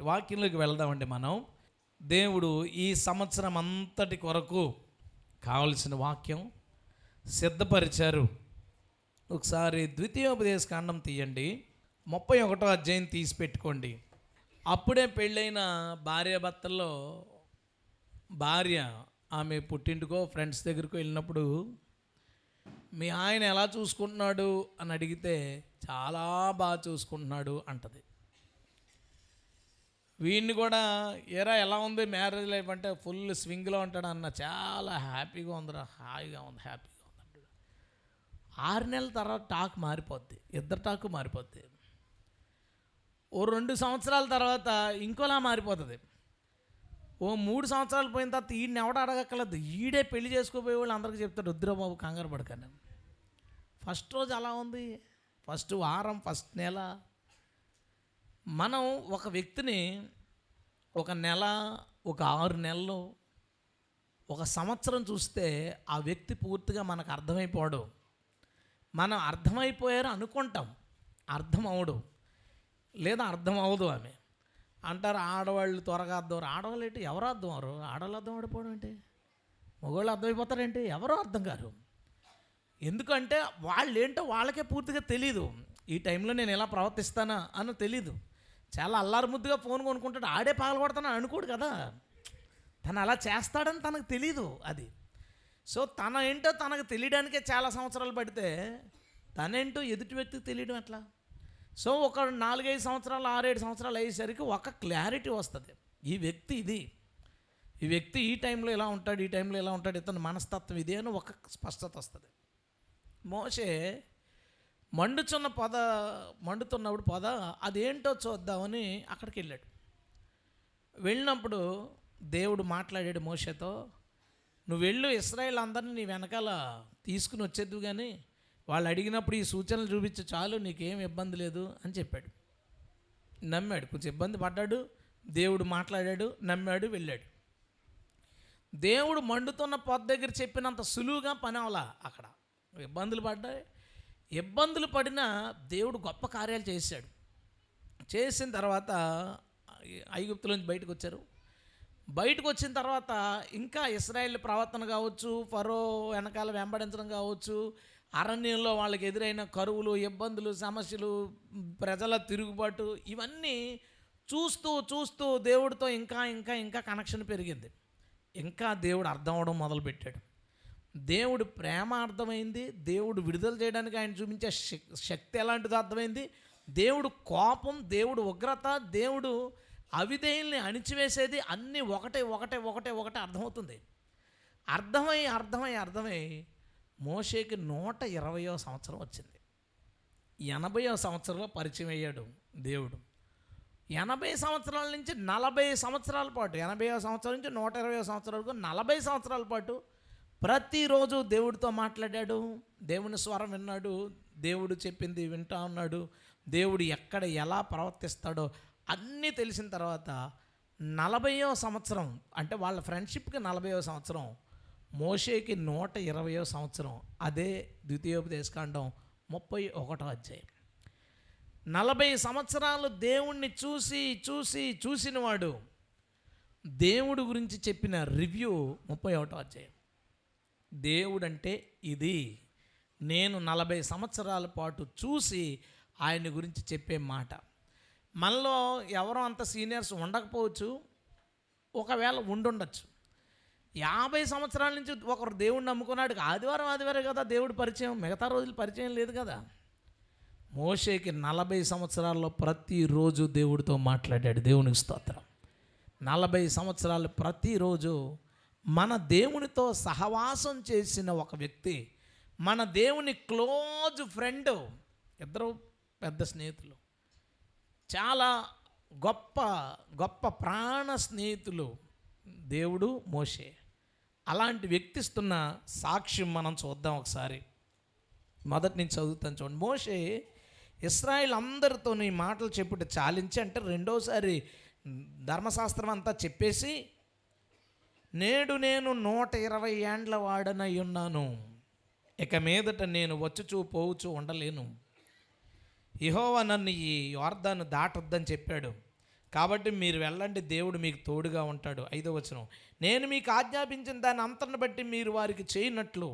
వాక్యంలోకి వెళ్దామండి. మనం దేవుడు ఈ సంవత్సరం అంతటి కొరకు కావలసిన వాక్యం సిద్ధపరిచారు. ఒకసారి ద్వితీయోపదేశ కాండం తీయండి, 31వ అధ్యాయం తీసి పెట్టుకోండి. అప్పుడే పెళ్ళైన భార్యాభర్తల్లో భార్య ఆమె పుట్టింటికో ఫ్రెండ్స్ దగ్గరకు వెళ్ళినప్పుడు మీ ఆయన ఎలా చూసుకుంటున్నాడు అని అడిగితే చాలా బాగా చూసుకుంటున్నాడు అంటది. వీడిని కూడా ఎలా ఉంది మ్యారేజ్ లైఫ్ అంటే ఫుల్ స్వింగ్లో ఉంటాడు అన్న, చాలా హ్యాపీగా ఉందిరా, హాయిగా ఉంది, హ్యాపీగా ఉంది అంటాడు. 6 నెలల తర్వాత టాక్ మారిపోద్ది, ఇద్దరు టాక్ మారిపోద్ది. ఓ 2 సంవత్సరాల తర్వాత ఇంకోలా మారిపోతుంది. ఓ 3 సంవత్సరాలు పోయిన తర్వాత ఈయన ఎవడ అడగక్కర్లేదు, ఈడే పెళ్లి చేసుకోపోయే వాళ్ళు అందరికీ చెప్తాడు, వద్దురా బాబు కంగారు పడకని. ఫస్ట్ రోజు అలా ఉంది, ఫస్ట్ వారం, ఫస్ట్ నెల. మనం ఒక వ్యక్తిని ఒక నెల, ఒక 6 నెలలు, ఒక సంవత్సరం చూస్తే ఆ వ్యక్తి పూర్తిగా మనకు అర్థమైపోడు. మనం అర్థమైపోయారు అనుకుంటాం, అర్థం అవడు, లేదా అర్థం అవ్వదు. ఆమె అంటారు ఆడవాళ్ళు త్వరగా అర్థం. ఆడవాళ్ళు ఏంటి, ఎవరు అర్థం అవరు? ఆడవాళ్ళు అర్థం ఆడిపోవడం ఏంటి, మగవాళ్ళు అర్థమైపోతారేంటి? ఎవరో అర్థం కారు. ఎందుకంటే వాళ్ళు ఏంటో వాళ్ళకే పూర్తిగా తెలీదు. ఈ టైంలో నేను ఎలా ప్రవర్తిస్తానా అని తెలీదు. చాలా అల్లారు ముద్దుగా ఫోన్ కొనుక్కుంటాడు, ఆడే పగలగొడతానని అనుకోడు కదా, తను అలా చేస్తాడని తనకు తెలీదు అది. సో తన ఏంటో తనకు తెలియడానికే చాలా సంవత్సరాలు పడితే తనేంటో ఎదుటి వ్యక్తికి తెలియడం ఎట్లా? సో ఒక 4-5 సంవత్సరాలు, 6-7 సంవత్సరాలు అయ్యేసరికి ఒక క్లారిటీ వస్తుంది. ఈ వ్యక్తి ఇది, ఈ వ్యక్తి ఈ టైంలో ఇలా ఉంటాడు, ఈ టైంలో ఇలా ఉంటాడు, ఇతను మనస్తత్వం ఇది అని ఒక స్పష్టత వస్తుంది. మోషే మండుతున్నప్పుడు పొద అదేంటో చూద్దామని అక్కడికి వెళ్ళాడు. వెళ్ళినప్పుడు దేవుడు మాట్లాడాడు మోషేతో, నువ్వు వెళ్ళు, ఇశ్రాయేల్ అందరినీ నీ వెనకాల తీసుకుని వచ్చేద్దు, కానీ వాళ్ళు అడిగినప్పుడు ఈ సూచనలు చూపించు చాలు, నీకేం ఇబ్బంది లేదు అని చెప్పాడు. నమ్మాడు, కొంచెం ఇబ్బంది పడ్డాడు, దేవుడు మాట్లాడాడు, నమ్మాడు, వెళ్ళాడు. దేవుడు మండుతున్న పొద దగ్గర చెప్పినంత సులువుగా పని అవలా. అక్కడ ఇబ్బందులు పడ్డాయి. ఇబ్బందులు పడినా దేవుడు గొప్ప కార్యాలు చేశాడు. చేసిన తర్వాత ఐగుప్తులోంచి బయటకు వచ్చారు. బయటకు వచ్చిన తర్వాత ఇంకా ఇశ్రాయేల్ ప్రవర్తన కావచ్చు, ఫరో వెనకాల వెంబడించడం కావచ్చు, అరణ్యంలో వాళ్ళకి ఎదురైన కరువులు, ఇబ్బందులు, సమస్యలు, ప్రజల తిరుగుబాటు, ఇవన్నీ చూస్తూ చూస్తూ దేవుడితో ఇంకా ఇంకా ఇంకా కనెక్షన్ పెరిగింది. ఇంకా దేవుడు అర్థం అవడం మొదలుపెట్టాడు. దేవుడు ప్రేమ అర్థమైంది, దేవుడు విడుదల చేయడానికి ఆయన చూపించే శక్తి ఎలాంటిదో అర్థమైంది, దేవుడు కోపం, దేవుడు ఉగ్రత, దేవుడు అవిధేయుల్ని అణిచివేసేది అన్నీ ఒకటే ఒకటే ఒకటే ఒకటే అర్థమవుతుంది. అర్థమై మోషేకి 120వ సంవత్సరం వచ్చింది. 80వ సంవత్సరంలో పరిచయం అయ్యాడు దేవుడు. 80 సంవత్సరాల నుంచి 40 సంవత్సరాల పాటు, 80వ సంవత్సరం నుంచి 120వ సంవత్సరం వరకు 40 సంవత్సరాల పాటు ప్రతిరోజు దేవుడితో మాట్లాడాడు, దేవుని స్వరం విన్నాడు, దేవుడు చెప్పింది వింటా ఉన్నాడు, దేవుడు ఎక్కడ ఎలా ప్రవర్తిస్తాడో అన్నీ తెలిసిన తర్వాత 40వ సంవత్సరం, అంటే వాళ్ళ ఫ్రెండ్షిప్కి 40వ సంవత్సరం, మోషేకి 120వ సంవత్సరం. అదే ద్వితీయోపదేశకాండం 31వ అధ్యాయం. 40 సంవత్సరాలు దేవుణ్ణి చూసినవాడు దేవుడు గురించి చెప్పిన రివ్యూ 31వ అధ్యాయం. దేవుడంటే ఇది, నేను 40 సంవత్సరాల పాటు చూసి ఆయన గురించి చెప్పే మాట. మనలో ఎవరో అంత సీనియర్స్ ఉండకపోవచ్చు, ఒకవేళ ఉండుండొచ్చు. 50 సంవత్సరాల నుంచి ఒకరు దేవుడిని నమ్ముకున్నాడు, ఆదివారం కదా దేవుడి పరిచయం, మిగతా రోజులు పరిచయం లేదు కదా. మోషేకి 40 సంవత్సరాల్లో ప్రతిరోజు దేవుడితో మాట్లాడాడు. దేవునికి స్తోత్రం. 40 సంవత్సరాలు ప్రతిరోజు మన దేవునితో సహవాసం చేసిన ఒక వ్యక్తి, మన దేవుని క్లోజ్ ఫ్రెండ్, ఇద్దరు పెద్ద స్నేహితులు, చాలా గొప్ప గొప్ప ప్రాణ స్నేహితులు దేవుడు, మోషే. అలాంటి వ్యక్తిస్తున్న సాక్ష్యం మనం చూద్దాం ఒకసారి. మొదటి నుంచి చదువుతాను చూడండి. మోషే ఇశ్రాయేల్ అందరితో ఈ మాటలు చెప్పుట చాలించి, అంటే రెండోసారి ధర్మశాస్త్రం అంతా చెప్పేసి, నేడు నేను 120 ఏండ్ల వాడనై ఉన్నాను, ఇక మీదట నేను వచ్చుచూ పోవుచూ ఉండలేను. యెహోవా నన్ను ఈ యొర్దాను దాటొద్దని చెప్పాడు, కాబట్టి మీరు వెళ్ళండి, దేవుడు మీకు తోడుగా ఉంటాడు. 5వ వచనం, నేను మీకు ఆజ్ఞాపించిన దాన్ని అంతను బట్టి మీరు వారికి చేయనట్లు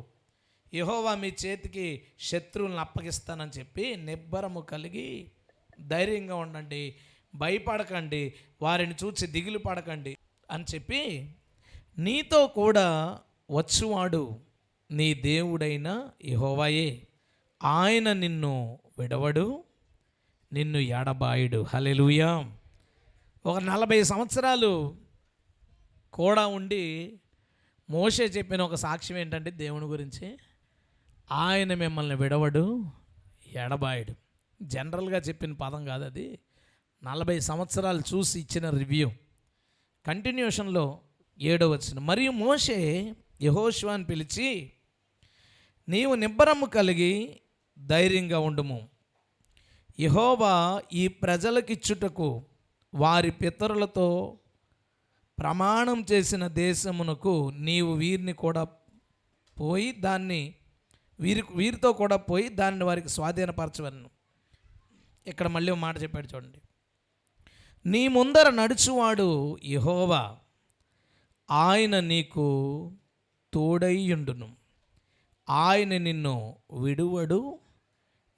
యెహోవా మీ చేతికి శత్రువులను అప్పగిస్తానని చెప్పి నిబ్బరము కలిగి ధైర్యంగా ఉండండి, భయపడకండి, వారిని చూసి దిగులు పడకండి అని చెప్పి, నీతో కూడా వచ్చువాడు నీ దేవుడైన యెహోవాయే, ఆయన నిన్ను విడవడు, నిన్ను ఎడబాయుడు. హల్లెలూయా. ఒక 40 సంవత్సరాలు కూడా ఉండి మోషే చెప్పిన ఒక సాక్ష్యం ఏంటంటే దేవుని గురించి, ఆయన మిమ్మల్ని విడవడు, ఎడబాయుడు. జనరల్గా చెప్పిన పదం కాదు అది, 40 సంవత్సరాలు చూసి ఇచ్చిన రివ్యూ. కంటిన్యూషన్లో 7వ వచనం, మరియు మోషే యెహోషువను పిలిచి, నీవు నిబ్బరము కలిగి ధైర్యంగా ఉండుము, యెహోవా ఈ ప్రజలకిచ్చుటకు వారి పితరులతో ప్రమాణం చేసిన దేశమునకు నీవు వీరిని కూడా పోయి దాన్ని వీరితో కూడా పోయి దాన్ని వారికి స్వాధీనపరచవలను. ఇక్కడ మళ్ళీ ఒక మాట చెప్పాడు చూడండి, నీ ముందర నడుచువాడు యెహోవా, ఆయన నీకు తోడైయుండును, ఆయన నిన్ను విడువడు,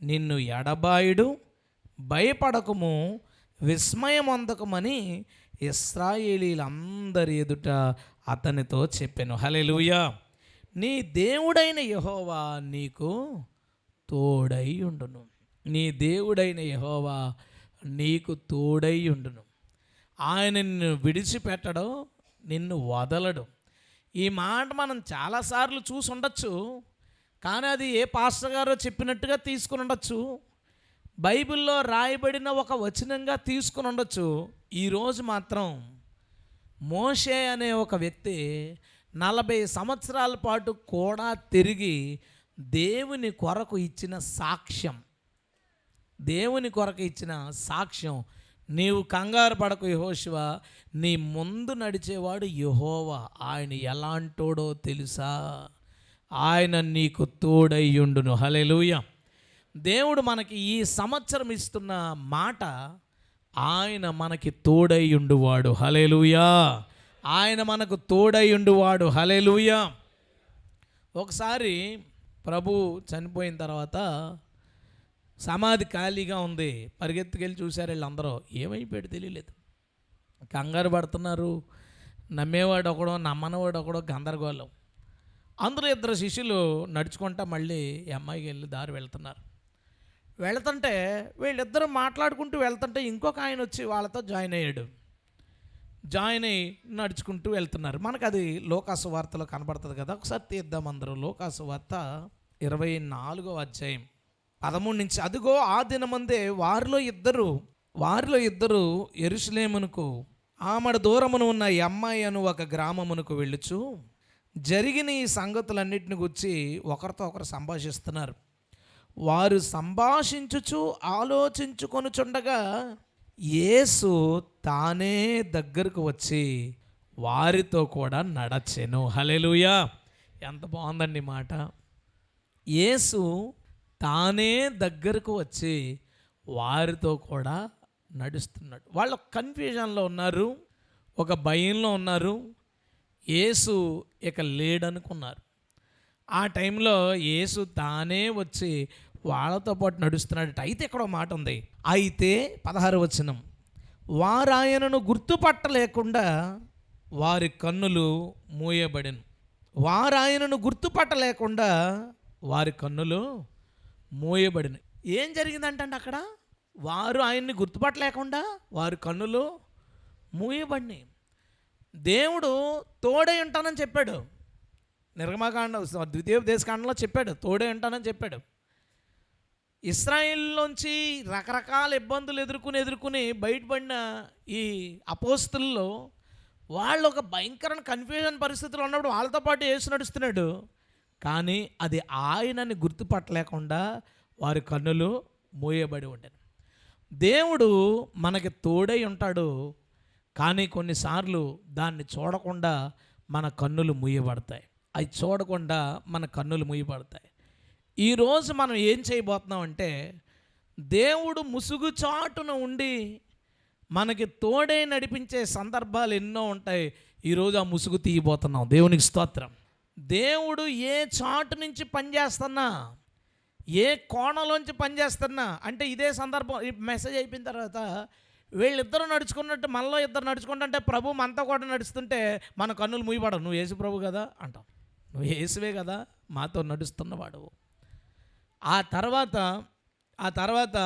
నిన్ను ఎడబాయుడు, భయపడకము, విస్మయమొందకమని ఇశ్రాయేలీలందరి ఎదుట అతనితో చెప్పెను. హల్లెలూయా. నీ దేవుడైన యెహోవా నీకు తోడై ఉండును, నీ దేవుడైన యెహోవా నీకు తోడై ఉండును, ఆయన నిన్ను విడిచిపెట్టడు, నిన్ను వదలడు. ఈ మాట మనం చాలాసార్లు చూసి ఉండొచ్చు, కానీ అది ఏ పాస్టర్ గారో చెప్పినట్టుగా తీసుకుని ఉండొచ్చు, బైబిల్లో రాయబడిన ఒక వచనంగా తీసుకుని ఉండొచ్చు. ఈరోజు మాత్రం మోషే అనే ఒక వ్యక్తి 40 సంవత్సరాల పాటు కూడా తిరిగి దేవుని కొరకు ఇచ్చిన సాక్ష్యం, దేవుని కొరకు ఇచ్చిన సాక్ష్యం, నీవు కంగారు పడకు యెహోషువ, నీ ముందు నడిచేవాడు యెహోవా, ఆయన ఎలాంటోడో తెలుసా, ఆయన నీకు తోడయ్యుండును. హల్లెలూయా. దేవుడు మనకి ఈ సంవత్సరం ఇస్తున్న మాట, ఆయన మనకి తోడయ్యుండువాడు. హల్లెలూయా. ఆయన మనకు తోడయ్యుండువాడు. హల్లెలూయా. ఒకసారి ప్రభు చనిపోయిన తర్వాత సమాధి ఖాళీగా ఉంది, పరిగెత్తుకెళ్ళి చూశారు వీళ్ళందరూ, ఏమైపోయాడు తెలియలేదు, కంగారు పడుతున్నారు, నమ్మేవాడు ఒకడో నమ్మనవాడు ఒకడో గందరగోళం. అందరూ 2 శిష్యులు నడుచుకుంటా మళ్ళీ ఈ అమ్మాయికి వెళ్ళి దారి వెళ్తుంటే వీళ్ళిద్దరూ మాట్లాడుకుంటూ వెళ్తుంటే ఇంకొక ఆయన వచ్చి వాళ్ళతో జాయిన్ అయ్యాడు. జాయిన్ అయ్యి నడుచుకుంటూ వెళ్తున్నారు. మనకు అది లోకాసు వార్తలో కనబడుతుంది కదా, ఒకసారి తీద్దాం అందరూ. లోకాసు వార్త 24వ అధ్యాయం 13 నుంచి, అదిగో ఆ దినమందే వారిలో ఇద్దరు యెరూషలేమునకు ఆమడ దూరమున ఉన్న ఈ అమ్మాయి అను ఒక గ్రామమునకు వెళ్ళుచు జరిగిన ఈ సంగతులన్నిటిని గురించి ఒకరితో ఒకరు సంభాషిస్తున్నారు. వారు సంభాషించుచు ఆలోచించుకొనుచుండగా యేసు తానే దగ్గరకు వచ్చి వారితో కూడా నడచెను. హల్లెలూయా. ఎంత బాగుందండి మాట. యేసు తానే దగ్గరకు వచ్చి వారితో కూడా నడుస్తున్నాడు. వాళ్ళు కన్ఫ్యూజన్లో ఉన్నారు, ఒక భయంలో ఉన్నారు, యేసు ఇక లేడనుకున్నారు. ఆ టైంలో యేసు తానే వచ్చి వాళ్ళతో పాటు నడుస్తున్నాడట. అయితే ఇక్కడ ఒక మాట ఉంది, అయితే 16వ వచనం, వారు ఆయనను గుర్తుపట్టలేకుండా వారి కన్నులు మూయబడెను. వారు ఆయనను గుర్తుపట్టలేకుండా వారి కన్నులు మూయబడిన. ఏం జరిగిందంటే అక్కడ వారు ఆయన్ని గుర్తుపట్టలేకుండా వారి కన్నులు మూయబడినాయి. దేవుడు తోడై ఉంటానని చెప్పాడు, నిర్గమకాండం ద్వితీయోపదేశకాండంలో చెప్పాడు, తోడై ఉంటానని చెప్పాడు. ఇశ్రాయేలులోంచి రకరకాల ఇబ్బందులు ఎదుర్కొని బయటపడిన ఈ అపోస్తుల్లో వాళ్ళు ఒక భయంకరమైన కన్ఫ్యూజన్ పరిస్థితుల్లో ఉన్నప్పుడు వాళ్ళతో పాటు యేసు నడుస్తున్నాడు, కానీ అది ఆయనని గుర్తుపట్టలేకుండా వారి కన్నులు మూయబడి ఉండేది. దేవుడు మనకి తోడై ఉంటాడు, కానీ కొన్నిసార్లు దాన్ని చూడకుండా మన కన్నులు మూయబడతాయి. అవి చూడకుండా మన కన్నులు మూయబడతాయి. ఈరోజు మనం ఏం చేయబోతున్నాం అంటే, దేవుడు ముసుగు చాటున ఉండి మనకి తోడే నడిపించే సందర్భాలు ఎన్నో ఉంటాయి. ఈరోజు ఆ ముసుగు తీయబోతున్నాం. దేవునికి స్తోత్రం. దేవుడు ఏ చాటు నుంచి పనిచేస్తున్నా, ఏ కోణంలోంచి పనిచేస్తున్నా, అంటే ఇదే సందర్భం. ఈ మెసేజ్ అయిపోయిన తర్వాత వీళ్ళిద్దరూ నడుచుకున్నట్టు మనలో ఇద్దరు నడుచుకుంటుంటే ప్రభు మనతో కూడా నడుస్తుంటే మన కన్నులు మూయబడవు. నువ్వు యేసు ప్రభు కదా అంటాం. నువ్వు యేసువే కదా మాతో నడుస్తున్నవాడు. ఆ తర్వాత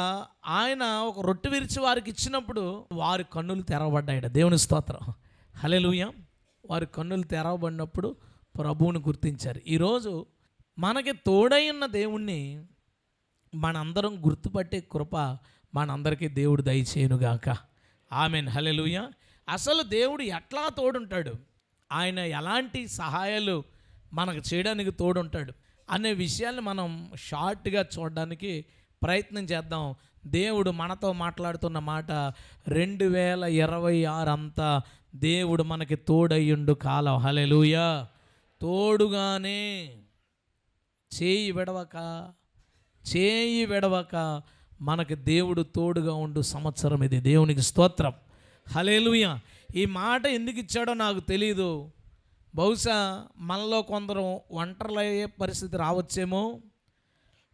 ఆయన ఒక రొట్టె విరిచి వారికి ఇచ్చినప్పుడు వారి కన్నులు తెరవబడ్డాయట. దేవుని స్తోత్రం. హల్లెలూయా. వారి కన్నులు తెరవబడినప్పుడు ప్రభువుని గుర్తించారు. ఈరోజు మనకి తోడై ఉన్న దేవుణ్ణి మనందరం గుర్తుపట్టే కృప మనందరికీ దేవుడు దయచేయునుగాక. ఆమెన్. హల్లెలూయా. అసలు దేవుడు ఎట్లా తోడుంటాడు, ఆయన ఎలాంటి సహాయాలు మనకు చేయడానికి తోడుంటాడు అనే విషయాన్ని మనం షార్ట్గా చూడడానికి ప్రయత్నం చేద్దాం. దేవుడు మనతో మాట్లాడుతున్న మాట 2026 అంతా దేవుడు మనకి తోడయ్యుండు కాలం. హల్లెలూయా. తోడుగానే చేయి విడవక మనకి దేవుడు తోడుగా ఉండు సంవత్సరం ఇది. దేవునికి స్తోత్రం. హల్లెలూయా. ఈ మాట ఎందుకు ఇచ్చాడో నాకు తెలీదు. బహుశా మనలో కొందరు ఒంటరిలయ్యే పరిస్థితి రావచ్చేమో,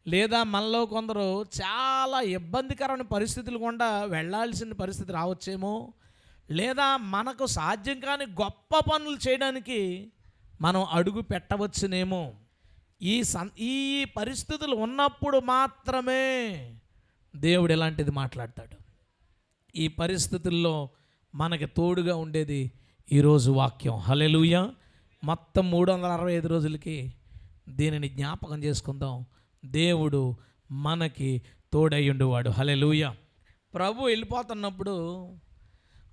లేదా మనలో కొందరు చాలా ఇబ్బందికరమైన పరిస్థితులు గుండా వెళ్ళాల్సిన పరిస్థితి రావచ్చేమో, లేదా మనకు సాధ్యం కాని గొప్ప పనులు చేయడానికి మనం అడుగు పెట్టవచ్చునేమో. ఈ పరిస్థితులు ఉన్నప్పుడు మాత్రమే దేవుడు ఎలాంటిది మాట్లాడతాడు. ఈ పరిస్థితుల్లో మనకి తోడుగా ఉండేది ఈరోజు వాక్యం. హల్లెలూయా. మొత్తం 365 రోజులకి దీనిని జ్ఞాపకం చేసుకుందాం. దేవుడు మనకి తోడై ఉండేవాడు. హల్లెలూయా. ప్రభు వెళ్ళిపోతున్నప్పుడు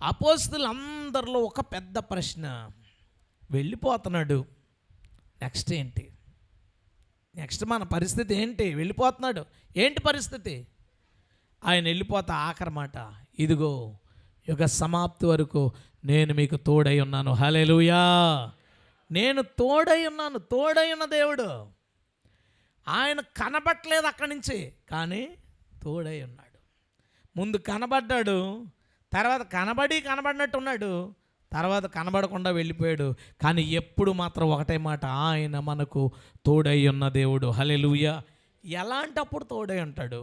అపోస్తలులందరిలో ఒక పెద్ద ప్రశ్న, వెళ్ళిపోతున్నాడు, నెక్స్ట్ ఏంటి? నెక్స్ట్ మన పరిస్థితి ఏంటి? వెళ్ళిపోతున్నాడు, ఏంటి పరిస్థితి? ఆయన వెళ్ళిపోతా ఆఖరి మాట, ఇదిగో యుగ సమాప్తి వరకు నేను మీకు తోడై ఉన్నాను. హల్లెలూయా. నేను తోడై ఉన్నాను. తోడై ఉన్న దేవుడు. ఆయన కనబట్టలేదు అక్కడి నుంచి, కానీ తోడై ఉన్నాడు. ముందు కనబడ్డాడు, తర్వాత కనబడినట్టు ఉన్నాడు, తర్వాత కనబడకుండా వెళ్ళిపోయాడు. కానీ ఎప్పుడు మాత్రం ఒకటే మాట, ఆయన మనకు తోడై ఉన్న దేవుడు. హల్లెలూయా. ఎలాంటప్పుడు తోడై ఉంటాడు?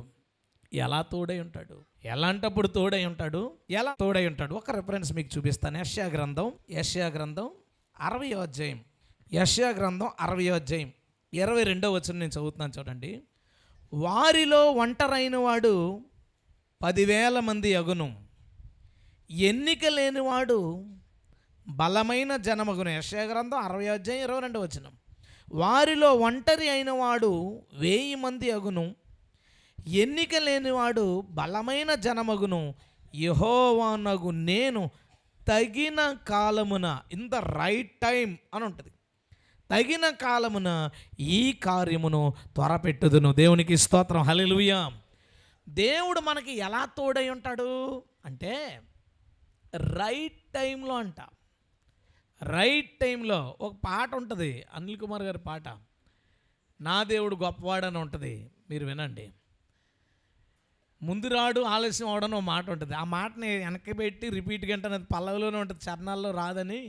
ఎలా తోడై ఉంటాడు? ఎలాంటప్పుడు తోడై ఉంటాడు? ఎలా తోడై ఉంటాడు? ఒక రిఫరెన్స్ మీకు చూపిస్తాను. యెషయా గ్రంథం 60వ అధ్యాయం. యెషయా గ్రంథం 60వ అధ్యాయం 22వ వచనం నేను చదువుతున్నాను చూడండి. వారిలో ఒంటరైన వాడు 10,000 మంది అగును, ఎన్నిక లేనివాడు బలమైన జనమగును. యెషయా గ్రంథం 60వ అధ్యాయం 22వ వచనం. వారిలో ఒంటరి అయిన వాడు 1000 మంది అగును, ఎన్నిక లేనివాడు బలమైన జనమగును. యెహోవానగు నేను తగిన కాలమున, ఇన్ ద రైట్ టైం అని ఉంటుంది, తగిన కాలమున ఈ కార్యమును త్వరపెట్టుదును. దేవునికి స్తోత్రం. హల్లెలూయా. దేవుడు మనకి ఎలా తోడై ఉంటాడు అంటే రైట్ టైంలో అంట. రైట్ టైంలో ఒక పాట ఉంటుంది, అనిల్ కుమార్ గారి పాట, నా దేవుడు గొప్పవాడని ఉంటుంది. మీరు వినండి. ముందు రాడు ఆలస్యం అవడం ఒక మాట ఉంటుంది. ఆ మాటని వెనక్కి పెట్టి రిపీట్ గంట పల్లవిలోనే ఉంటుంది, చరణాల్లో రాదని.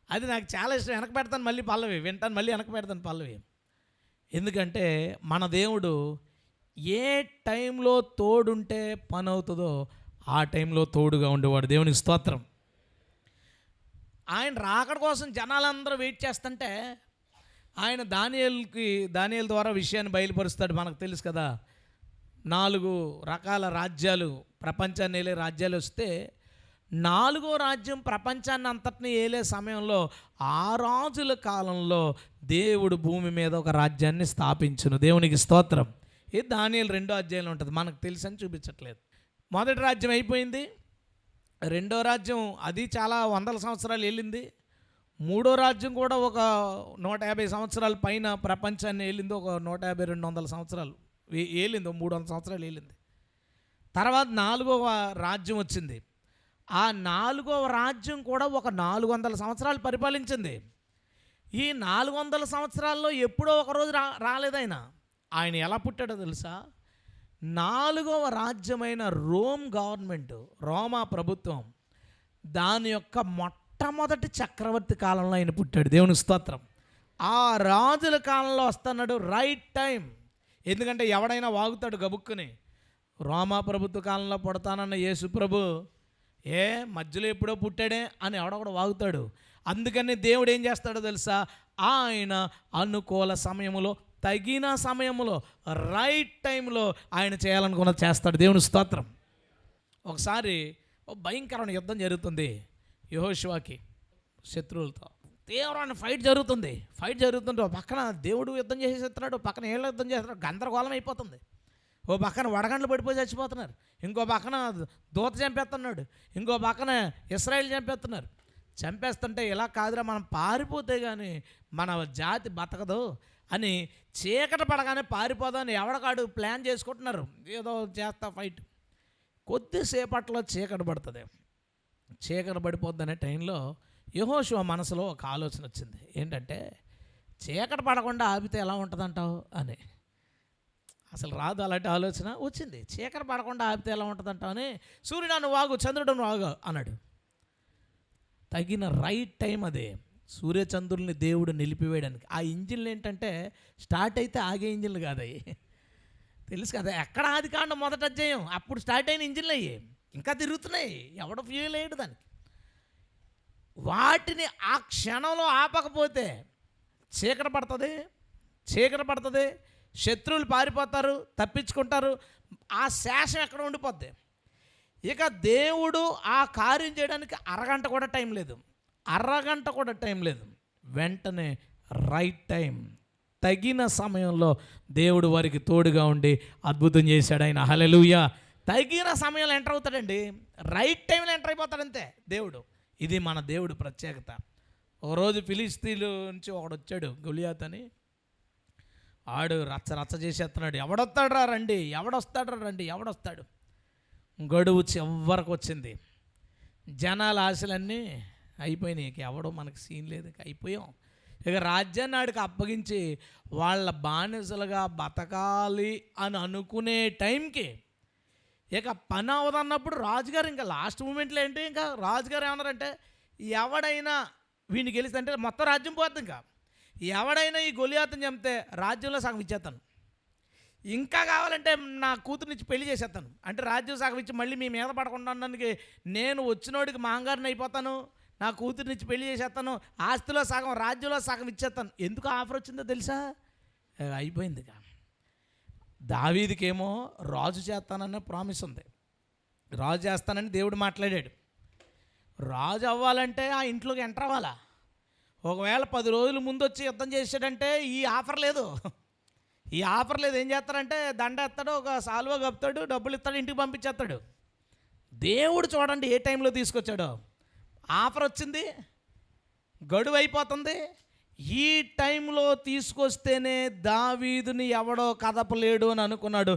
అది నాకు చాలా ఇష్టం. వెనక పెడతాను మళ్ళీ పల్లవి, వింటాను మళ్ళీ వెనక పెడతాను పల్లవి. ఎందుకంటే మన దేవుడు ఏ టైంలో తోడుంటే పని అవుతుందో ఆ టైంలో తోడుగా ఉండేవాడు. దేవునికి స్తోత్రం. ఆయన రాకడ కోసం జనాలందరూ వెయిట్ చేస్తుంటే ఆయన దానియేలు ద్వారా విషయాన్ని బయలుపరుస్తాడు. మనకు తెలుసు కదా, 4 రకాల రాజ్యాలు, ప్రపంచాన్ని ఏలే రాజ్యాలు వస్తే 4వ రాజ్యం ప్రపంచాన్ని అంతటినీ ఏలే సమయంలో ఆ రాజుల కాలంలో దేవుడు భూమి మీద ఒక రాజ్యాన్ని స్థాపించును. దేవునికి స్తోత్రం. ఇది దానియేలు 2వ అధ్యాయంలో ఉంటుంది. మనకు తెలుసని చూపించట్లేదు. మొదటి రాజ్యం అయిపోయింది, 2వ రాజ్యం అది చాలా వందల సంవత్సరాలు వెళ్ళింది, 3వ రాజ్యం కూడా ఒక 150 సంవత్సరాల పైన ప్రపంచాన్ని వెళ్ళింది. ఒక 150-200 సంవత్సరాలు ఏలింది, 300 సంవత్సరాలు ఏలింది. తర్వాత 4వ రాజ్యం వచ్చింది. ఆ 4వ రాజ్యం కూడా ఒక 400 సంవత్సరాలు పరిపాలించింది. ఈ 400 సంవత్సరాల్లో ఎప్పుడో ఒకరోజు రాలేదు ఆయన. ఆయన ఎలా పుట్టాడో తెలుసా? 4వ రాజ్యమైన రోమ్ గవర్నమెంట్, రోమా ప్రభుత్వం, దాని యొక్క మొట్టమొదటి చక్రవర్తి కాలంలో ఆయన పుట్టాడు. దేవుని స్తోత్రం. ఆ రాజుల కాలంలో వస్తున్నాడు, రైట్ టైం. ఎందుకంటే ఎవడైనా వాగుతాడు గబుక్కుని. రోమా ప్రభుత్వ కాలంలో పుడతానన్న యేసు ప్రభు మధ్యలో ఎప్పుడో పుట్టాడే అని ఎవడొకడు వాగుతాడు. అందుకని దేవుడు ఏం చేస్తాడో తెలుసా, ఆయన అనుకూల సమయంలో, తగిన సమయంలో, రైట్ టైంలో ఆయన చేయాలనుకున్నది చేస్తాడు. దేవుని స్తోత్రం. ఒకసారి భయంకరమైన యుద్ధం జరుగుతుంది యెహోషువకి శత్రువులతో. తీవ్రమైన ఫైట్ జరుగుతుంటే ఓ పక్కన దేవుడు యుద్ధం చేసేస్తున్నాడు, పక్కన ఏళ్ళు యుద్ధం చేస్తున్నాడు, గందరగోళం అయిపోతుంది. ఓ పక్కన వడగండ్లు పడిపోయి చచ్చిపోతున్నారు, ఇంకో పక్కన దూత చంపేస్తున్నాడు, ఇంకో పక్కన ఇశ్రాయేల్ చంపేస్తున్నారు. చంపేస్తుంటే ఇలా కాదురా, మనం పారిపోతే కానీ మన జాతి బతకదు అని చీకటి పడగానే పారిపోదాన్ని ఎవడకాడు ప్లాన్ చేసుకుంటున్నారు. ఏదో చేస్తా ఫైట్. కొద్దిసేపట్లో చీకటి పడుతుంది. చీకటి పడిపోద్దనే టైంలో యెహోషువ మనసులో ఒక ఆలోచన వచ్చింది. ఏంటంటే, చీకటి పడకుండా ఆపితే ఎలా ఉంటుందంటావు అని. అసలు రాదు అలాంటి ఆలోచన, వచ్చింది. చీకటి పడకుండా ఆపితే ఎలా ఉంటుందంటావు అని, సూర్యుడు నువ్వు ఆగు, చంద్రుడు నువ్వు ఆగు అన్నాడు. తగిన రైట్ టైం అదే. సూర్యచంద్రుల్ని దేవుడు నిలిపివేయడానికి. ఆ ఇంజిన్లు ఏంటంటే స్టార్ట్ అయితే ఆగే ఇంజిన్లు కాదు అవి, తెలుసు కదా. ఎక్కడ ఆదికాండం మొదటి అధ్యాయం, అప్పుడు స్టార్ట్ అయిన ఇంజిన్లు అయ్యి ఇంకా తిరుగుతున్నాయి, ఎవడో ఫ్యూల్ వేయడు దానికి. వాటిని ఆ క్షణంలో ఆపకపోతే చీకటి పడుతుంది, శత్రువులు పారిపోతారు, తప్పించుకుంటారు, ఆ శేషం ఎక్కడ ఉండిపోద్ది. ఇక దేవుడు ఆ కార్యం చేయడానికి అరగంట కూడా టైం లేదు. వెంటనే రైట్ టైం, తగిన సమయంలో దేవుడు వారికి తోడుగా ఉండి అద్భుతం చేశాడు ఆయన. హల్లెలూయా. తగిన సమయంలో ఎంటర్ అవుతాడండి, రైట్ టైంలో ఎంటర్ అయిపోతాడు అంతే దేవుడు. ఇది మన దేవుడు ప్రత్యేకత. ఒకరోజు ఫిలిస్తీన్ల నుంచి ఒకడు వచ్చాడు, గొలియాత్ అని. ఆడు రచ్చ చేసేస్తున్నాడు. ఎవడొస్తాడు. గడువు చివరికి వచ్చింది. జనాల ఆశలన్నీ అయిపోయినాయి. ఇక ఎవడో మనకి సీన్ లేదు, ఇక అయిపోయాం. ఇక రాజ్యాన్ని ఆడికి అప్పగించి వాళ్ళ బానిసలుగా బతకాలి అని అనుకునే టైంకి ఇక పని అవదన్నప్పుడు రాజుగారు ఇంకా లాస్ట్ మూమెంట్లో ఏంటి, ఇంకా రాజుగారు ఏమన్నారంటే, ఎవడైనా వీడిని గెలిస్తే మొత్తం రాజ్యం పోతుంది, ఇంకా ఎవడైనా ఈ గొలియాతుని చంపితే రాజ్యంలో సగం ఇచ్చేస్తాను, ఇంకా కావాలంటే నా కూతురునిచ్చి పెళ్లి చేసేస్తాను, అంటే రాజ్యం సగం ఇచ్చి మళ్ళీ మీ మీద పడకుండా ఉండడానికి నేను వచ్చినోడికి మాంగారిని అయిపోతాను, నా కూతురునిచ్చి పెళ్లి చేసేస్తాను, ఆస్తిలో సగం రాజ్యంలో సగం ఇచ్చేస్తాను. ఎందుకు ఆఫర్ వచ్చిందో తెలుసా? అయిపోయింది. దావీదుకేమో రాజు చేస్తానన్న ప్రామిస్ ఉంది, రాజు చేస్తానని దేవుడు మాట్లాడాడు. రాజు అవ్వాలంటే ఆ ఇంట్లోకి ఎంటర్ అవ్వాలా. ఒకవేళ 10 రోజుల ముందు వచ్చి యుద్ధం చేసాడంటే ఈ ఆఫర్ లేదు. ఏం చేస్తారంటే దండ ఎత్తాడు, ఒక సాల్వా కప్పుతాడు, డబ్బులు ఇస్తాడు, ఇంటికి పంపించేస్తాడు. దేవుడు చూడండి ఏ టైంలో తీసుకొచ్చాడో. ఆఫర్ వచ్చింది, గడువు అయిపోతుంది, ఈ టైంలో తీసుకొస్తేనే దావీదుని ఎవడో కదపలేడు అని అనుకున్నాడు.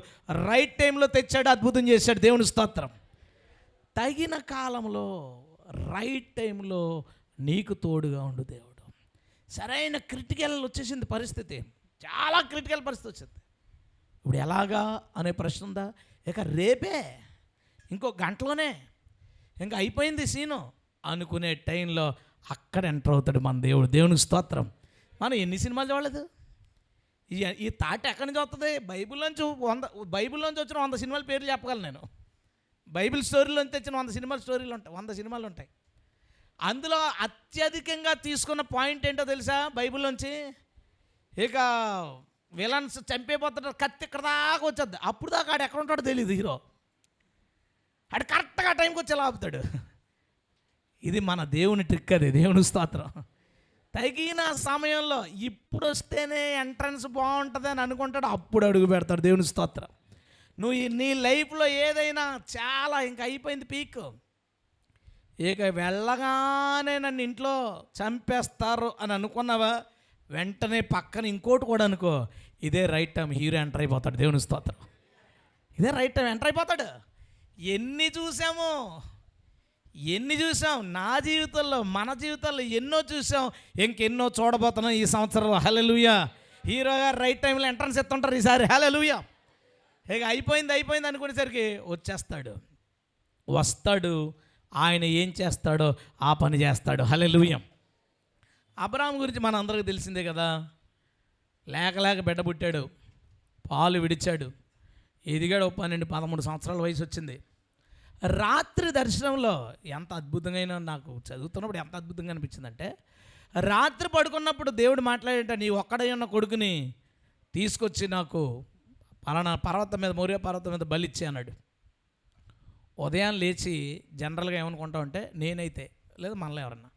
రైట్ టైంలో తెచ్చాడు, అద్భుతం చేశాడు. దేవుని స్తోత్రం. తగిన కాలంలో రైట్ టైంలో నీకు తోడుగా ఉండు దేవుడు. సరైన క్రిటికల్ వచ్చేసింది పరిస్థితి, చాలా క్రిటికల్ పరిస్థితి వచ్చింది. ఇప్పుడు ఎలాగా అనే ప్రశ్న ఉందా? ఇక రేపే, ఇంకో గంటలోనే ఇంకా అయిపోయింది సీను అనుకునే టైంలో అక్కడ ఎంటర్ అవుతాడు మన దేవుడు. దేవునికి స్తోత్రం. మనం ఎన్ని సినిమాలు చూడలేదు? ఈ తాట ఎక్కడి నుంచి వస్తుంది? బైబిల్లోంచి వచ్చిన 100 సినిమాల పేర్లు చెప్పగలను నేను. బైబిల్ స్టోరీలోంచి తెచ్చిన 100 సినిమాల స్టోరీలు ఉంటాయి, 100 సినిమాలు ఉంటాయి. అందులో అత్యధికంగా తీసుకున్న పాయింట్ ఏంటో తెలుసా? బైబిల్లోంచి ఇక విలన్స్ చంపేపోతుంటారు, కత్తి ఇక్కడ దాకా వచ్చేది, అప్పుడు దాకా ఆడు ఎక్కడ ఉంటాడో తెలియదు హీరో. ఆడు కరెక్ట్గా టైంకి వచ్చేలా ఆపుతాడు. ఇది మన దేవుని ట్రిక్, అది దేవుని స్తోత్రం. తగిన సమయంలో ఇప్పుడు వస్తేనే ఎంట్రన్స్ బాగుంటుంది అని అనుకుంటాడు, అప్పుడు అడుగు పెడతాడు. దేవుని స్తోత్రం. నువ్వు నీ లైఫ్లో ఏదైనా చాలా ఇంకా అయిపోయింది పీక్, ఇక వెళ్ళగానే నన్ను ఇంట్లో చంపేస్తారు అని అనుకున్నావా, వెంటనే పక్కన ఇంకోటి కూడా అనుకో, ఇదే రైట్ టైం, హీరో ఎంటర్ అయిపోతాడు. దేవుని స్తోత్రం. ఇదే రైట్ టైం, ఎంటర్ అయిపోతాడు. ఎన్ని చూసాం నా జీవితంలో, మన జీవితాల్లో ఎన్నో చూసాం, ఇంకెన్నో చూడబోతున్నాం ఈ సంవత్సరంలో. హల్లెలూయా. హీరో గారు రైట్ టైంలో ఎంట్రన్స్ ఎత్తుంటారు ఈసారి. హల్లెలూయా. ఇక అయిపోయింది అనుకునేసరికి వచ్చేస్తాడు, వస్తాడు, ఆయన ఏం చేస్తాడో ఆ పని చేస్తాడు. హల్లెలూయా. అబ్రాహాము గురించి మన అందరికీ తెలిసిందే కదా. లేక బిడ్డ పుట్టాడు, పాలు విడిచాడు, ఎదిగాడు. 12-13 సంవత్సరాల వయసు వచ్చింది. రాత్రి దర్శనంలో ఎంత అద్భుతంగా, నాకు చదువుతున్నప్పుడు ఎంత అద్భుతంగా అనిపించిందంటే, రాత్రి పడుకున్నప్పుడు దేవుడు మాట్లాడేట, నీ ఒక్కడే ఉన్న కొడుకుని తీసుకొచ్చి నాకు పలానా పర్వతం మీద, మోరియా పర్వతం మీద బలిచ్చే అన్నాడు. ఉదయం లేచి జనరల్గా ఏమనుకుంటామంటే, నేనైతే లేదు మనలో ఎవరన్నా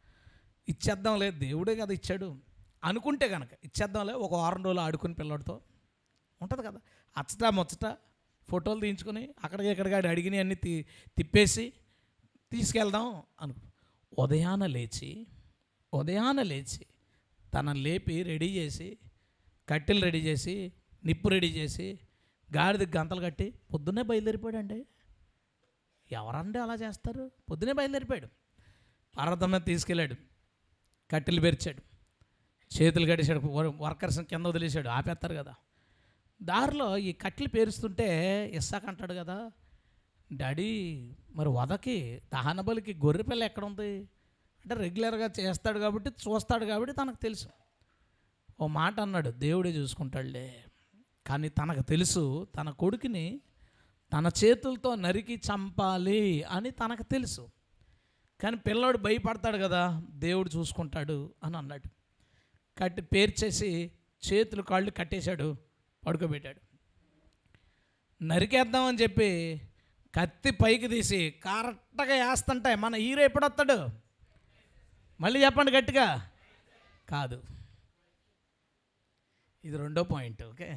ఇచ్చేద్దాం, లేదు దేవుడే కదా ఇచ్చాడు అనుకుంటే కనుక ఇచ్చేద్దాంలే, ఒక వారం రోజులు ఆడుకుని పిల్లడితో ఉంటుంది కదా, అచ్చట ముచ్చట ఫోటోలు తీయించుకొని అక్కడికి ఇక్కడికి అడిగినవి అన్నీ తిప్పేసి తీసుకెళ్దాం అనుకో. ఉదయాన లేచి తనని లేపి రెడీ చేసి, కట్టెలు రెడీ చేసి, నిప్పు రెడీ చేసి, గాడిదకి గంతలు కట్టి పొద్దున్నే బయలుదేరిపోయాడండి. ఎవరండి అలా చేస్తారు? పొద్దునే బయలుదేరిపోయాడు, పర్వతం మీద తీసుకెళ్ళాడు, కట్టెలు పెరిచాడు, చేతులు కట్టేశాడు, వర్కర్స్ కింద వదిలేశాడు, ఆపేస్తారు కదా. దారిలో ఈ కట్టెలు పేరుస్తుంటే ఇస్సాక్ అంటాడు కదా, డాడీ మరి వదకి దహన బలికి గొర్రె పిల్ల ఎక్కడ ఉంది అంటే, రెగ్యులర్గా చేస్తాడు కాబట్టి, చూస్తాడు కాబట్టి తనకు తెలుసు. ఓ మాట అన్నాడు, దేవుడే చూసుకుంటాడులే. కానీ తనకు తెలుసు తన కొడుకుని తన చేతులతో నరికి చంపాలి అని తనకు తెలుసు. కానీ పిల్లోడు భయపడతాడు కదా, దేవుడు చూసుకుంటాడు అని అన్నాడు. పేర్చేసి చేతులు కాళ్ళు కట్టేశాడు, పడుకోబెట్టాడు. నరికేద్దామని చెప్పి కత్తి పైకి తీసి కరెక్ట్గా వేస్తుంటే మన హీరో ఎప్పుడు వస్తాడు? మళ్ళీ చెప్పండి గట్టిగా. కాదు, ఇది రెండో పాయింట్. ఓకే,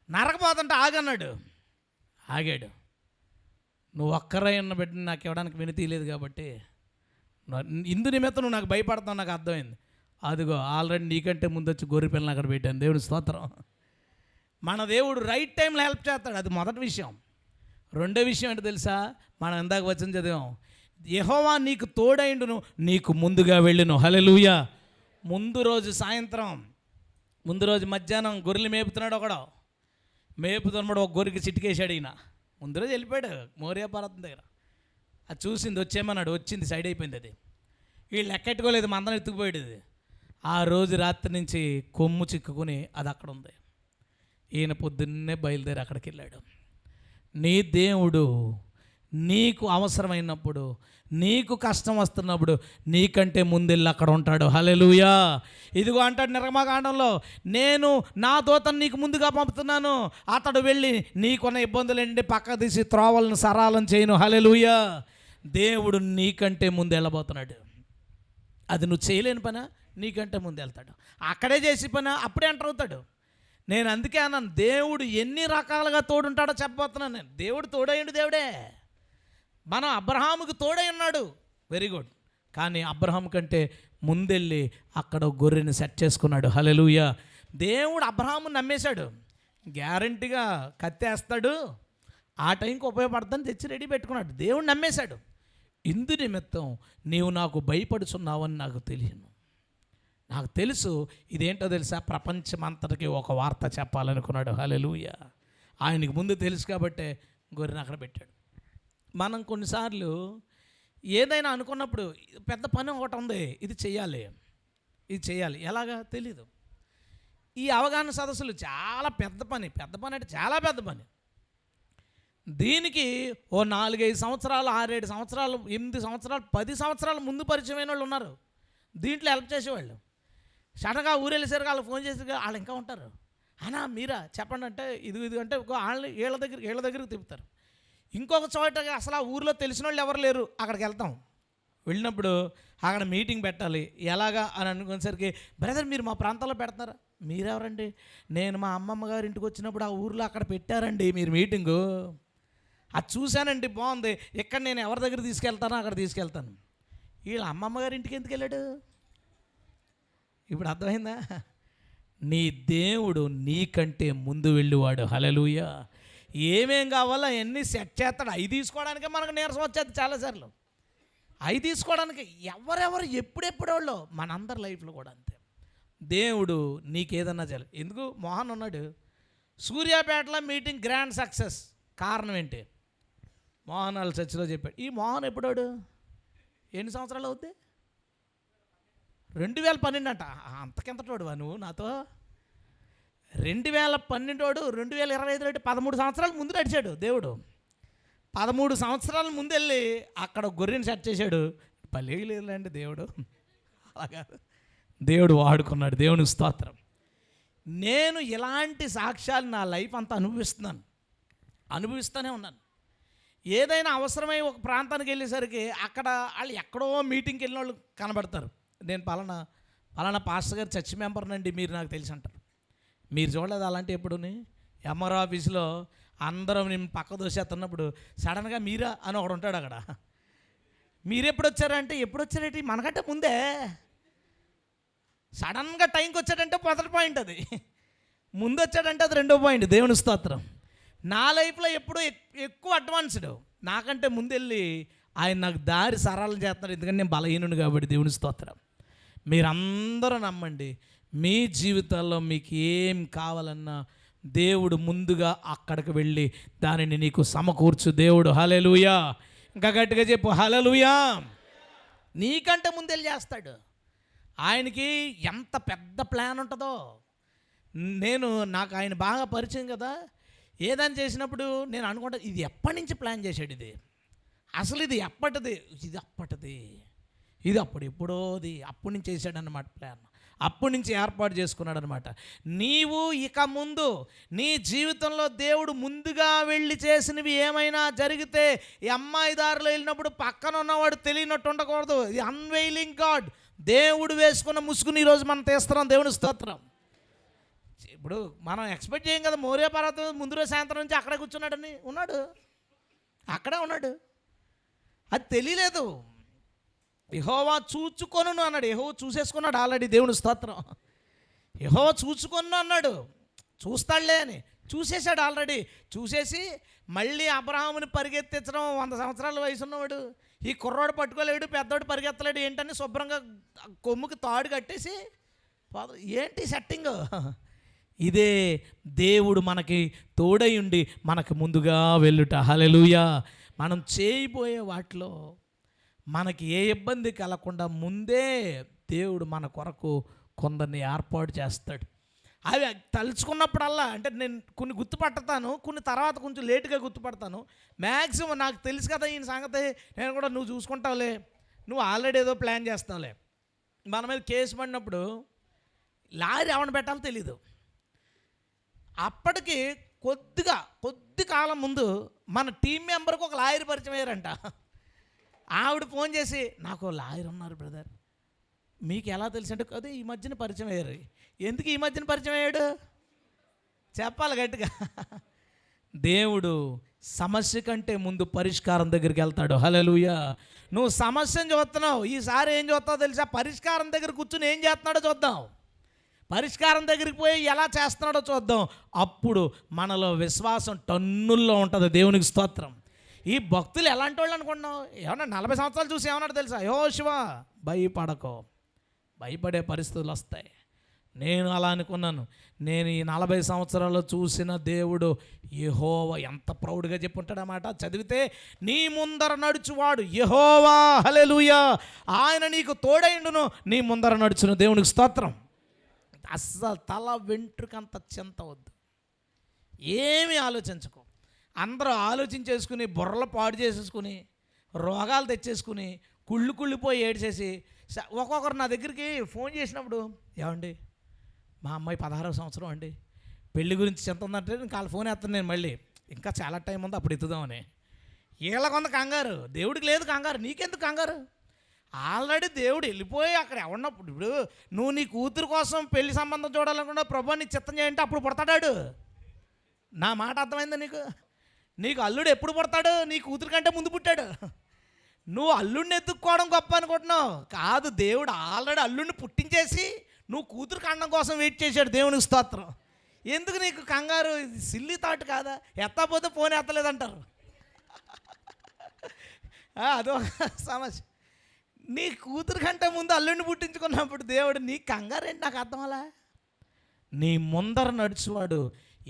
నరకపోతుంటే ఆగన్నాడు, ఆగాడు. నువ్వు ఒక్కరై ఉన్న బిడ్డని నాకు ఇవ్వడానికి వినతీయలేదు కాబట్టి, ఇందు నిమిత్తం నువ్వు నాకు భయపడతావు, నాకు అర్థమైంది. అదిగో ఆల్రెడీ నీకంటే ముందు వచ్చి గొర్రె పిల్లని అక్కడ పెట్టాను. దేవుడి స్తోత్రం. మన దేవుడు రైట్ టైంలో హెల్ప్ చేస్తాడు, అది మొదటి విషయం. రెండో విషయం ఏంటో తెలుసా? మనం ఇందాక వచ్చిన చదివాం, యెహోవా నీకు తోడైండును, నీకు ముందుగా వెళ్ళును. హల్లెలూయా. ముందు రోజు సాయంత్రం, ముందు రోజు మధ్యాహ్నం గొర్రెలు మేపుతున్నాడు ఒకడు, మేపుతున్నప్పుడు ఒక గొర్రెకి చిటికేశాడు. ఈయన ముందు రోజు వెళ్ళిపోయాడు మోరియా పర్వతం దగ్గర. అది చూసింది, వచ్చేమన్నాడు, వచ్చింది, సైడ్ అయిపోయింది. అది వీళ్ళు ఎక్కెట్టుకోలేదు, మందరం ఎత్తుకుపోయాడు. అది ఆ రోజు రాత్రి నుంచి కొమ్ము చిక్కుకుని అది అక్కడ ఉంది. ఈయన పొద్దున్నే బయలుదేరి అక్కడికి వెళ్ళాడు. నీ దేవుడు నీకు అవసరమైనప్పుడు, నీకు కష్టం వస్తున్నప్పుడు నీకంటే ముందెళ్ళి అక్కడ ఉంటాడు. హల్లెలూయా. ఇదిగో అంటాడు నిర్గమకాండంలో, నేను నా దూతను నీకు ముందుగా పంపుతున్నాను, అతడు వెళ్ళి నీకున్న ఇబ్బందులేంటి పక్క తీసి త్రోవలను సరాలం చేయను. హల్లెలూయా. దేవుడు నీకంటే ముందు వెళ్ళబోతున్నాడు. అది నువ్వు చేయలేని పని, నీకంటే ముందు వెళ్తాడు. అక్కడే చేసి పని అప్పుడే ఎంటర్ అవుతాడు. నేను అందుకే అన్నాను, దేవుడు ఎన్ని రకాలుగా తోడుంటాడో చెప్పబోతున్నాను నేను. దేవుడు తోడైండు, దేవుడే. మనం అబ్రహాముకు తోడై ఉన్నాడు, వెరీ గుడ్. కానీ అబ్రహాం కంటే ముందెళ్ళి అక్కడ గొర్రెని సెట్ చేసుకున్నాడు. హల్లెలూయా. దేవుడు అబ్రహాముని నమ్మేశాడు, గ్యారంటీగా కత్తేస్తాడు, ఆ టైంకి ఉపయోగపడతాను తెచ్చి రెడీ పెట్టుకున్నాడు. దేవుడు నమ్మేశాడు. ఇందు నిమిత్తం నీవు నాకు భయపడుచున్నావని నాకు తెలియను. నాకు తెలుసు, ఇదేంటో తెలుసా, ప్రపంచమంతటికి ఒక వార్త చెప్పాలనుకున్నాడు. హల్లెలూయా. ఆయనకు ముందు తెలుసు కాబట్టే గొర్రెని అక్కడ పెట్టాడు. మనం కొన్నిసార్లు ఏదైనా అనుకున్నప్పుడు పెద్ద పని ఒకటి ఉంది, ఇది చేయాలి, ఎలాగా తెలీదు. ఈ అవగాహన సదస్సులు చాలా పెద్ద పని అంటే చాలా పెద్ద పని. దీనికి ఓ 4-5 సంవత్సరాలు, 6-7 సంవత్సరాలు, 8 సంవత్సరాలు, 10 సంవత్సరాలు ముందు పరిచయమైన వాళ్ళు ఉన్నారు దీంట్లో హెల్ప్ చేసేవాళ్ళు. సడన్గా ఊరెళ్ళేసరికి వాళ్ళు ఫోన్ చేసి వాళ్ళు ఇంకా ఉంటారు, అన్నా మీరా చెప్పండి అంటే ఇది అంటే వాళ్ళని వీళ్ళ దగ్గరికి తిప్పుతారు. ఇంకొక చోట అసలు ఆ ఊరిలో తెలిసిన వాళ్ళు ఎవరు లేరు, అక్కడికి వెళ్తాం. వెళ్ళినప్పుడు అక్కడ మీటింగ్ పెట్టాలి, ఎలాగా అని అనుకునేసరికి, బ్రదర్ మీరు మా ప్రాంతంలో పెడతారా? మీరెవరండి? నేను మా అమ్మమ్మ గారి ఇంటికి వచ్చినప్పుడు ఆ ఊరిలో అక్కడ పెట్టారండి మీరు మీటింగు, అది చూశానండి, బాగుంది, ఇక్కడ నేను ఎవరి దగ్గర తీసుకెళ్తానో అక్కడ తీసుకెళ్తాను. వీళ్ళ అమ్మమ్మ గారి ఇంటికి ఎందుకు వెళ్ళాడు? ఇప్పుడు అర్థమైందా? నీ దేవుడు నీకంటే ముందు వెళ్ళేవాడు. హల్లెలూయా. ఏమేం కావాలో అవన్నీ సెట్ చేస్తాడు. అవి తీసుకోవడానికే మనకు నీరసం వచ్చేది చాలాసార్లు. అవి తీసుకోవడానికి ఎవరెవరు ఎప్పుడెప్పుడోళ్ళు మనందరి లైఫ్లో కూడా అంతే. దేవుడు నీకేదన్నా చాలు. ఎందుకు మోహన్ ఉన్నాడు, సూర్యాపేటలో మీటింగ్ గ్రాండ్ సక్సెస్. కారణం ఏంటి? మోహన్ వాళ్ళ చర్చిలో చెప్పాడు. ఈ మోహన్ ఎప్పుడోడు ఎన్ని సంవత్సరాలు అవుద్ది? 2012 అంట. అంతకెంతటోడువా నువ్వు నాతో? 2012 2025 13 సంవత్సరాల ముందు నడిచాడు దేవుడు. 13 సంవత్సరాల ముందు వెళ్ళి అక్కడ గొర్రెని సెట్ చేశాడు. పల్లెలేదులేండి దేవుడు, అలాగా దేవుడు వాడుకున్నాడు. దేవునికి స్తోత్రం. నేను ఇలాంటి సాక్ష్యాలు నా లైఫ్ అంతా అనుభవిస్తూనే ఉన్నాను. ఏదైనా అవసరమై ఒక ప్రాంతానికి వెళ్ళేసరికి అక్కడ వాళ్ళు ఎక్కడో మీటింగ్కి వెళ్ళిన వాళ్ళు కనబడతారు. నేను పలానా పాస్టర్ గారు చర్చ్ మెంబర్నండి, మీరు నాకు తెలిసి అంటారు. మీరు చూడలేదు అలాంటి ఎప్పుడుని? ఎంఆర్ ఆఫీస్లో అందరం నేను పక్క దోసేస్తున్నప్పుడు సడన్గా మీరా అని ఒకడు ఉంటాడు అక్కడ. మీరు ఎప్పుడు వచ్చారంటే, ఎప్పుడు వచ్చారేంటి మనకంటే ముందే. సడన్గా టైంకి వచ్చాడంటే మొదటి పాయింట్, అది ముందు వచ్చాడంటే అది రెండో పాయింట్. దేవుని స్తోత్రం. నా లైఫ్లో ఎప్పుడూ ఎక్కువ అడ్వాన్స్డ్, నాకంటే ముందెళ్ళి ఆయన నాకు దారి సరళం చేస్తున్నారు. ఎందుకంటే నేను బలహీనుడు కాబట్టి. దేవుని స్తోత్రం. మీరందరూ నమ్మండి, మీ జీవితాల్లో మీకు ఏం కావాలన్నా దేవుడు ముందుగా అక్కడికి వెళ్ళి దానిని నీకు సమకూర్చు. దేవుడు హల్లెలూయా. ఇంకా గట్టిగా చెప్పు హల్లెలూయా. నీకంటే ముందెళ్ళి చేస్తాడు. ఆయనకి ఎంత పెద్ద ప్లాన్ ఉంటుందో. నాకు ఆయన బాగా పరిచయం కదా. ఏదని చేసినప్పుడు నేను అనుకుంటా, ఇది ఎప్పటి నుంచి ప్లాన్ చేశాడు, ఇది అసలు ఇది ఎప్పటిది, ఇది అప్పటిది, ఇది ఎప్పుడోది, అప్పటి నుంచి చేశాడన్నమాట ప్లాన్. అప్పటి నుంచి ఏర్పాటు చేసుకున్నాడు అనమాట. నీవు ఇక ముందు నీ జీవితంలో దేవుడు ముందుగా వెళ్ళి చేసినవి ఏమైనా జరిగితే, ఈ అమ్మాయి దారిలో వెళ్ళినప్పుడు పక్కన ఉన్నవాడు తెలియనట్టు ఉండకూడదు. ఇది అన్వెయిలింగ్ గాడ్. దేవుడు వేసుకున్న ముసుగుని ఈరోజు మనం తీస్తున్నాం. దేవుని స్తోత్రం. ఇప్పుడు మనం ఎక్స్పెక్ట్ చేయం కదా, మోరియా పర్వతం ముందు రోజు సాయంత్రం నుంచి అక్కడే కూర్చున్నాడని. అక్కడే ఉన్నాడు. అది తెలియలేదు. యెహోవా చూచుకొను అన్నాడు. యెహోవా చూసేసుకున్నాడు ఆల్రెడీ. దేవుని స్తోత్రం. యెహోవా చూచుకొను అన్నాడు, చూస్తాడులే అని. చూసేశాడు ఆల్రెడీ. చూసేసి మళ్ళీ అబ్రహాముని పరిగెత్తించడం, 100 సంవత్సరాల వయసు ఉన్నవాడు, ఈ కుర్రోడు పట్టుకోలేడు, పెద్దోడు పరిగెత్తలేడు, ఏంటని శుభ్రంగా కొమ్ముకి తాడు కట్టేసి ఏంటి సెట్టింగ్. ఇదే దేవుడు మనకి తోడై ఉండి మనకు ముందుగా వెళ్ళుట. హల్లెలూయా. మనం చేయబోయే వాటిలో మనకి ఏ ఇబ్బంది కలగకుండా ముందే దేవుడు మన కొరకు కొందరిని ఏర్పాటు చేస్తాడు. అవి తలుచుకున్నప్పుడల్లా, అంటే నేను కొన్ని గుర్తుపడతాను, కొన్ని తర్వాత కొంచెం లేటుగా గుర్తుపడతాను. మ్యాక్సిమం నాకు తెలుసు కదా ఈయన సంగతి, నేను కూడా నువ్వు చూసుకుంటావులే, నువ్వు ఆల్రెడీ ఏదో ప్లాన్ చేస్తావులే. మన మీద కేసు పడినప్పుడు లారీ ఎవరిని పెట్టాలో తెలీదు. అప్పటికి కొద్ది కాలం ముందు మన టీం మెంబర్కి ఒక లాయర్ పరిచయం అయ్యారంట. ఆవిడ ఫోన్ చేసి, నాకు లాయర్ ఉన్నారు బ్రదర్, మీకు ఎలా తెలుసు అంటే, అదే ఈ మధ్యన పరిచయం అయ్యారు. ఎందుకు ఈ మధ్యన పరిచయం అయ్యాడు చెప్పాలి గట్టిగా. దేవుడు సమస్య కంటే ముందు పరిష్కారం దగ్గరికి వెళ్తాడు. హల్లెలూయా. నువ్వు సమస్యను చూస్తున్నావు, ఈసారి ఏం చూస్తావు తెలుసా? పరిష్కారం దగ్గర కూర్చుని ఏం చేస్తున్నాడో చూద్దాం. పరిష్కారం దగ్గరికి పోయి ఎలా చేస్తున్నాడో చూద్దాం. అప్పుడు మనలో విశ్వాసం టన్నుల్లో ఉంటుంది. దేవునికి స్తోత్రం. ఈ భక్తులు ఎలాంటి వాళ్ళు అనుకుంటున్నావు? ఏమన్నా 40 సంవత్సరాలు చూసి ఏమన్నాడు తెలుసా? యెహోషువ భయపడకో, భయపడే పరిస్థితులు వస్తాయి. నేను అలా అనుకున్నాను. నేను ఈ 40 సంవత్సరాలు చూసిన దేవుడు యెహోవా ఎంత ప్రౌడ్గా చెప్పుంటాడన్నమాట. చదివితే, నీ ముందర నడుచువాడు యెహోవా, హల్లెలూయా, ఆయన నీకు తోడైండును, నీ ముందర నడుచును. దేవునికి స్తోత్రం. అస్సలు తల వెంట్రుకంత చింత వద్దు, ఏమీ ఆలోచించకు. అందరూ ఆలోచించేసుకుని బుర్రలు పాడు చేసేసుకుని రోగాలు తెచ్చేసుకుని కుళ్ళిపోయి ఏడ్చేసి, ఒక్కొక్కరు నా దగ్గరికి ఫోన్ చేసినప్పుడు, ఏమండి మా అమ్మాయి 16వ సంవత్సరం అండి, పెళ్లి గురించి చింత ఉందంటే నేను కాళ్ళు ఫోన్ వేస్తాను. నేను మళ్ళీ ఇంకా చాలా టైం ఉంది అప్పుడు ఎత్తుదామని. వీళ్ళకొంద కంగారు, దేవుడికి లేదు కంగారు. నీకెందుకు కంగారు? ఆల్రెడీ దేవుడు వెళ్ళిపోయి అక్కడ ఎవరినప్పుడు, ఇప్పుడు నువ్వు నీ కూతురు కోసం పెళ్లి సంబంధం చూడాలనుకున్నా, ప్రభు నీ చిత్తం చేయంటే అప్పుడు పుడతాడాడు. నా మాట అర్థమైందా నీకు? నీకు అల్లుడు ఎప్పుడు పుడతాడు? నీ కూతురు కంటే ముందు పుట్టాడు. నువ్వు అల్లుడిని ఎత్తుక్కోవడం గొప్ప అనుకుంటున్నావు. కాదు, దేవుడు ఆల్రెడీ అల్లుడిని పుట్టించేసి నువ్వు కూతురు కండం కోసం వెయిట్ చేశాడు. దేవునికి స్తోత్రం. ఎందుకు నీకు కంగారు? సిల్లీ థాట్ కాదా? ఎత్తపోతే ఫోన్ ఎత్తలేదంటారు. అదో సమస్య. నీ కూతురు కంటే ముందు అల్లుడిని పుట్టించుకున్నప్పుడు దేవుడు నీ కంగారేంటి? నాకు అర్థం అలా. నీ ముందర నడుచువాడు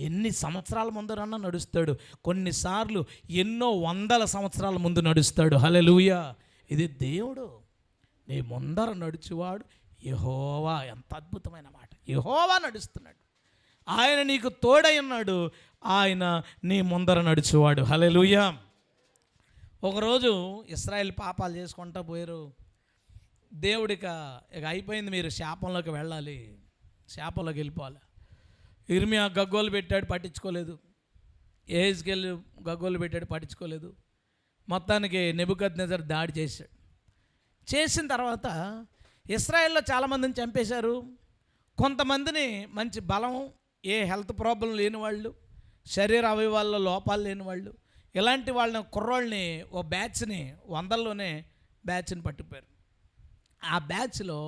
ఎన్ని సంవత్సరాల ముందరన్నా నడుస్తాడు, కొన్నిసార్లు ఎన్నో వందల సంవత్సరాల ముందు నడుస్తాడు. హల్లెలూయా. ఇది దేవుడు నీ ముందర నడుచువాడు యెహోవా. ఎంత అద్భుతమైన మాట. యెహోవా నడుస్తున్నాడు, ఆయన నీకు తోడై ఉన్నాడు, ఆయన నీ ముందర నడుచువాడు. హల్లెలూయా. ఒకరోజు ఇశ్రాయేల్ పాపాలు చేసుకుంటూ పోయారు. దేవుడిక ఇక అయిపోయింది, మీరు శాపంలోకి వెళ్ళాలి, శాపంలోకి వెళ్ళిపోవాలి. ఇర్మియా గగ్గోలు పెట్టాడు, పట్టించుకోలేదు. యెహెజ్కేలు గగ్గోలు పెట్టాడు, పట్టించుకోలేదు. మొత్తానికి నెబుకద్నెజర్ దాడి చేశాడు. చేసిన తర్వాత ఇశ్రాయేల్లో చాలామందిని చంపేశారు. కొంతమందిని మంచి బలం, ఏ హెల్త్ ప్రాబ్లం లేని వాళ్ళు, శరీర అవయవాల్లో లోపాలు లేని వాళ్ళు, ఇలాంటి వాళ్ళని కుర్రోళ్ళని ఓ బ్యాచ్ని, వందల్లోనే బ్యాచ్ని పట్టుకుపోయారు. ఆ బ్యాచ్లో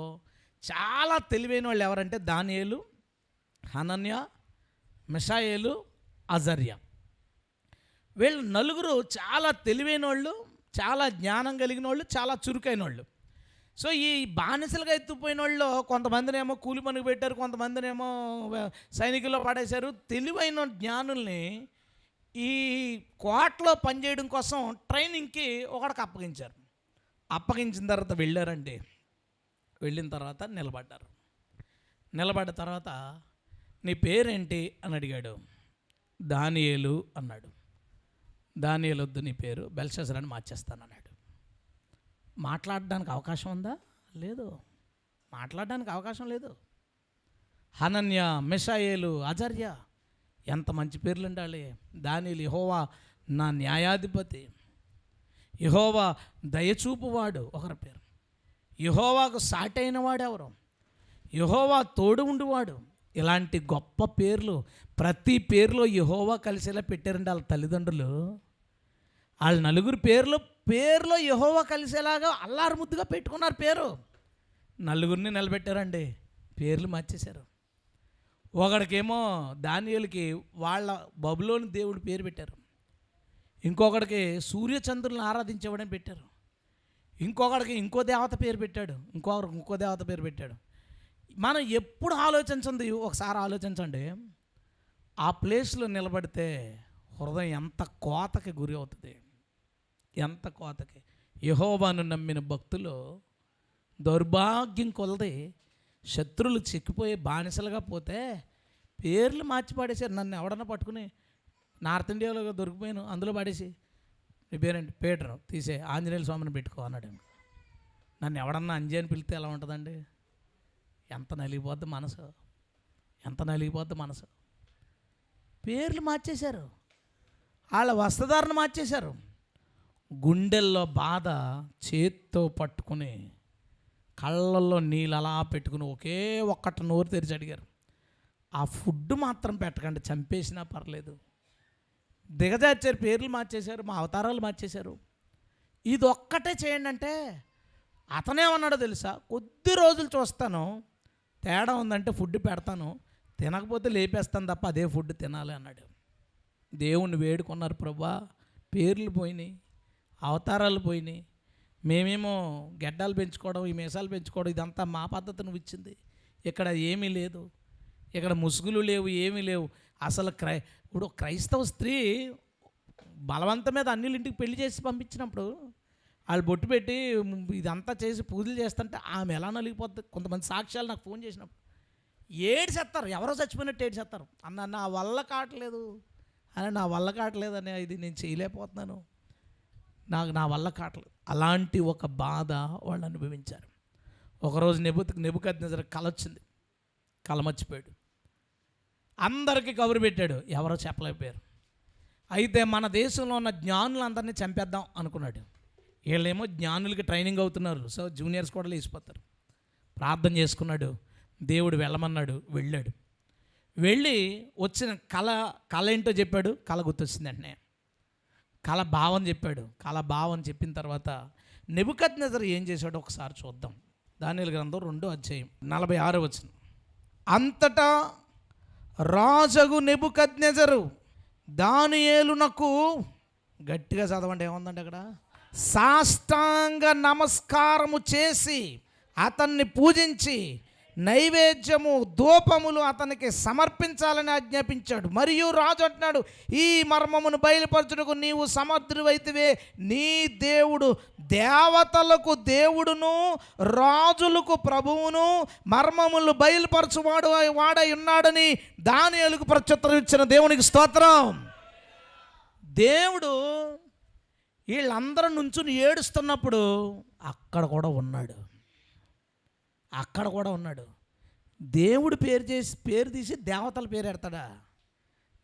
చాలా తెలివైన వాళ్ళు ఎవరంటే దానియేలు, హనన్యా, మిషాయేలు, అజర్యా. వీళ్ళు నలుగురు చాలా తెలివైన వాళ్ళు, చాలా జ్ఞానం కలిగిన వాళ్ళు, చాలా చురుకైన వాళ్ళు. సో ఈ బానిసలుగా ఎత్తుపోయిన వాళ్ళు కొంతమందినేమో కూలి పనికి పెట్టారు, కొంతమందినేమో సైనికుల్లో పడేశారు. తెలివైన జ్ఞానుల్ని ఈ కోటలో పనిచేయడం కోసం ట్రైనింగ్కి ఒకడికి అప్పగించారు. అప్పగించిన తర్వాత వెళ్ళారండి. వెళ్ళిన తర్వాత నిలబడ్డారు. నిలబడ్డ తర్వాత నీ పేరేంటి అని అడిగాడు. దానియేలు అన్నాడు. దానియేలు వద్దు, నీ పేరు బెల్షస్సర్ అని మార్చేస్తాను అన్నాడు. మాట్లాడడానికి అవకాశం ఉందా? లేదు, మాట్లాడడానికి అవకాశం లేదు. హనన్యా, మిషాయేలు, అజర్యా, ఎంత మంచి పేర్లు ఉండాలి. దానియేలు యెహోవా నా న్యాయాధిపతి, యెహోవా దయచూపువాడు ఒకరి పేరు, యెహోవాకు సాటైన వాడు ఎవరు, యెహోవా తోడు ఉండువాడు. ఇలాంటి గొప్ప పేర్లు, ప్రతి పేరులో యెహోవా కలిసేలా పెట్టారండి వాళ్ళ తల్లిదండ్రులు. వాళ్ళ నలుగురు పేరులో యెహోవా కలిసేలాగా అల్లారు ముద్దుగా పెట్టుకున్నారు పేరు. నలుగురిని నిలబెట్టారండి, పేర్లు మార్చేశారు. ఒకడికేమో దానియేలుకి వాళ్ళ బబులోని దేవుడి పేరు పెట్టారు, ఇంకొకడికి సూర్యచంద్రులను ఆరాధించేవాడని పెట్టారు, ఇంకొకడికి ఇంకో దేవత పేరు పెట్టాడు, ఇంకో దేవత పేరు పెట్టాడు. మనం ఎప్పుడు ఆలోచించండి, ఒకసారి ఆలోచించండి, ఆ ప్లేస్లో నిలబడితే హృదయం ఎంత కోతకి గురి అవుతుంది, ఎంత కోతకి. యెహోవాను నమ్మిన భక్తులు దౌర్భాగ్యం కొలది శత్రువులు చిక్కిపోయి బానిసలుగా పోతే పేర్లు మార్చి పాడేశారు. నన్ను ఎవడన్నా పట్టుకుని నార్త్ ఇండియాలో దొరికిపోయాను, అందులో పాడేసి నీ పేరేంటి, పీటర్, తీసే ఆంజనేయుల స్వామిని పెట్టుకో అన్నాడు. నన్ను ఎవడన్నా అంజీ అని పిలిస్తే ఎలా ఉంటుందండి? ఎంత నలిగిపోద్ది మనసు, ఎంత నలిగిపోద్ది మనసు. పేర్లు మార్చేశారు, వాళ్ళ వస్త్రధారణ మార్చేశారు. గుండెల్లో బాధ చేత్తో పట్టుకుని కళ్ళల్లో నీళ్ళు అలా పెట్టుకుని ఒకే ఒక్కటి నోరు తెరిచి అడిగారు, ఆ ఫుడ్ మాత్రం పెట్టకండి, చంపేసినా పర్లేదు. దిగజార్చారు, పేర్లు మార్చేశారు, మా అవతారాలు మార్చేశారు. ఇది ఒక్కటే చేయండి అంటే అతనేమన్నాడో తెలుసా? కొద్ది రోజులు చూస్తాను, తేడా ఉందంటే ఫుడ్ పెడతాను, తినకపోతే లేపేస్తాను తప్ప అదే ఫుడ్ తినాలి అన్నాడు. దేవుణ్ణి వేడుకున్నారు, ప్రభువా పేర్లు పోయినాయి, అవతారాలు పోయినాయి, మేమేమో గెడ్డాలు పెంచుకోవడం, ఈ మీసాలు పెంచుకోవడం, ఇదంతా మా పద్ధతి నువ్వు ఇచ్చింది, ఇక్కడ ఏమీ లేదు, ఇక్కడ ముసుగులు లేవు, ఏమీ లేవు. అసలు ఇప్పుడు క్రైస్తవ స్త్రీ బలవంతం మీద అన్నిళ్ళ ఇంటికి పెళ్లి చేసి పంపించినప్పుడు వాళ్ళు బొట్టు పెట్టి ఇదంతా చేసి పూజలు చేస్తుంటే ఆమె ఎలా నలిగిపోతుంది. కొంతమంది సాక్ష్యాలు నాకు ఫోన్ చేసినప్పుడు ఏడ్చేస్తారు, ఎవరో చచ్చిపోయినట్టు ఏడ్చేస్తారు. అన్న నా వల్ల కావట్లేదు అని, నా వల్ల కావట్లేదు అని, ఇది నేను చేయలేకపోతున్నాను, నా వల్ల కావట్లేదు. అలాంటి ఒక బాధ వాళ్ళు అనుభవించారు. ఒకరోజు నెబుకద్నెజర్ కల వచ్చింది, కల మర్చిపోయాడు. అందరికీ కబురు పెట్టాడు, ఎవరో చెప్పలేకపోయారు. అయితే మన దేశంలో ఉన్న జ్ఞానులందరినీ చంపేద్దాం అనుకున్నాడు. వీళ్ళేమో జ్ఞానులకి ట్రైనింగ్ అవుతున్నారు, సో జూనియర్స్ కూడా లేచిపోతారు. ప్రార్థన చేసుకున్నాడు, దేవుడు వెళ్ళమన్నాడు, వెళ్ళాడు. వెళ్ళి వచ్చిన కళ ఏంటో చెప్పాడు, కళ గుర్తొచ్చింది వెంటనే. కళ భావం చెప్పాడు. కళ భావం చెప్పిన తర్వాత నెబుకద్నెజర్ ఏం చేశాడో ఒకసారి చూద్దాం. దానియేలు గ్రంథం 2:46. అంతటా రాజగు నెబుకద్నెజరు దానియేలునకు, గట్టిగా చదవండి ఏముందంటే అక్కడ, సాష్టాంగ నమస్కారము చేసి అతన్ని పూజించి నైవేద్యము ధూపములు అతనికి సమర్పించాలని ఆజ్ఞాపించాడు. మరియు రాజు అంటున్నాడు, ఈ మర్మమును బయలుపరచుటకు నీవు సమర్థుడివైతివే. నీ దేవుడు దేవతలకు దేవుడును రాజులకు ప్రభువును మర్మములు బయలుపరచువాడు వాడై ఉన్నాడని దానియేలుకు ప్రత్యుత్తరం ఇచ్చిన దేవునికి స్తోత్రం. దేవుడు వీళ్ళందరూ నుంచుని ఏడుస్తున్నప్పుడు అక్కడ కూడా ఉన్నాడు. దేవుడు పేరు తీసి దేవతల పేరు ఎడతాడా?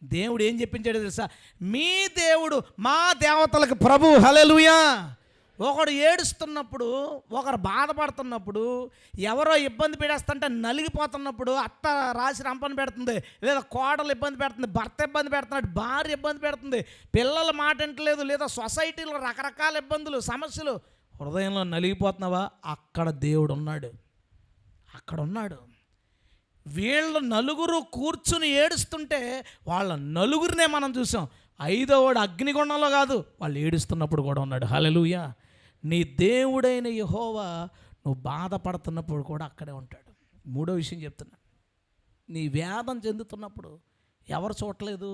దేవుడు ఏం చెప్పించాడో తెలుసా? మీ దేవుడు మా దేవతలకు ప్రభు. హల్లెలూయా. ఒకడు ఏడుస్తున్నప్పుడు, ఒకరు బాధపడుతున్నప్పుడు, ఎవరో ఇబ్బంది పెడేస్తుంటే నలిగిపోతున్నప్పుడు అత్త రాసి రంపన పెడుతుంది, లేదా కోడలు ఇబ్బంది పెడుతుంది, భర్త ఇబ్బంది పెడుతున్నాడు, భార్య ఇబ్బంది పెడుతుంది, పిల్లల మాట వింటలేదు, లేదా సొసైటీలో రకరకాల ఇబ్బందులు సమస్యలు, హృదయంలో నలిగిపోతున్నావా? అక్కడ దేవుడు ఉన్నాడు. వీళ్ళు నలుగురు కూర్చుని ఏడుస్తుంటే వాళ్ళ నలుగురినే మనం చూసాం. ఐదోవాడు అగ్నిగుండంలో కాదు, వాళ్ళు ఏడుస్తున్నప్పుడు కూడా ఉన్నాడు. హల్లెలూయా. నీ దేవుడైన యెహోవా నువ్వు బాధపడుతున్నప్పుడు కూడా అక్కడే ఉంటాడు. మూడో విషయం చెప్తున్నా, నీ వేదన చెందుతున్నప్పుడు ఎవరు చూడలేదు,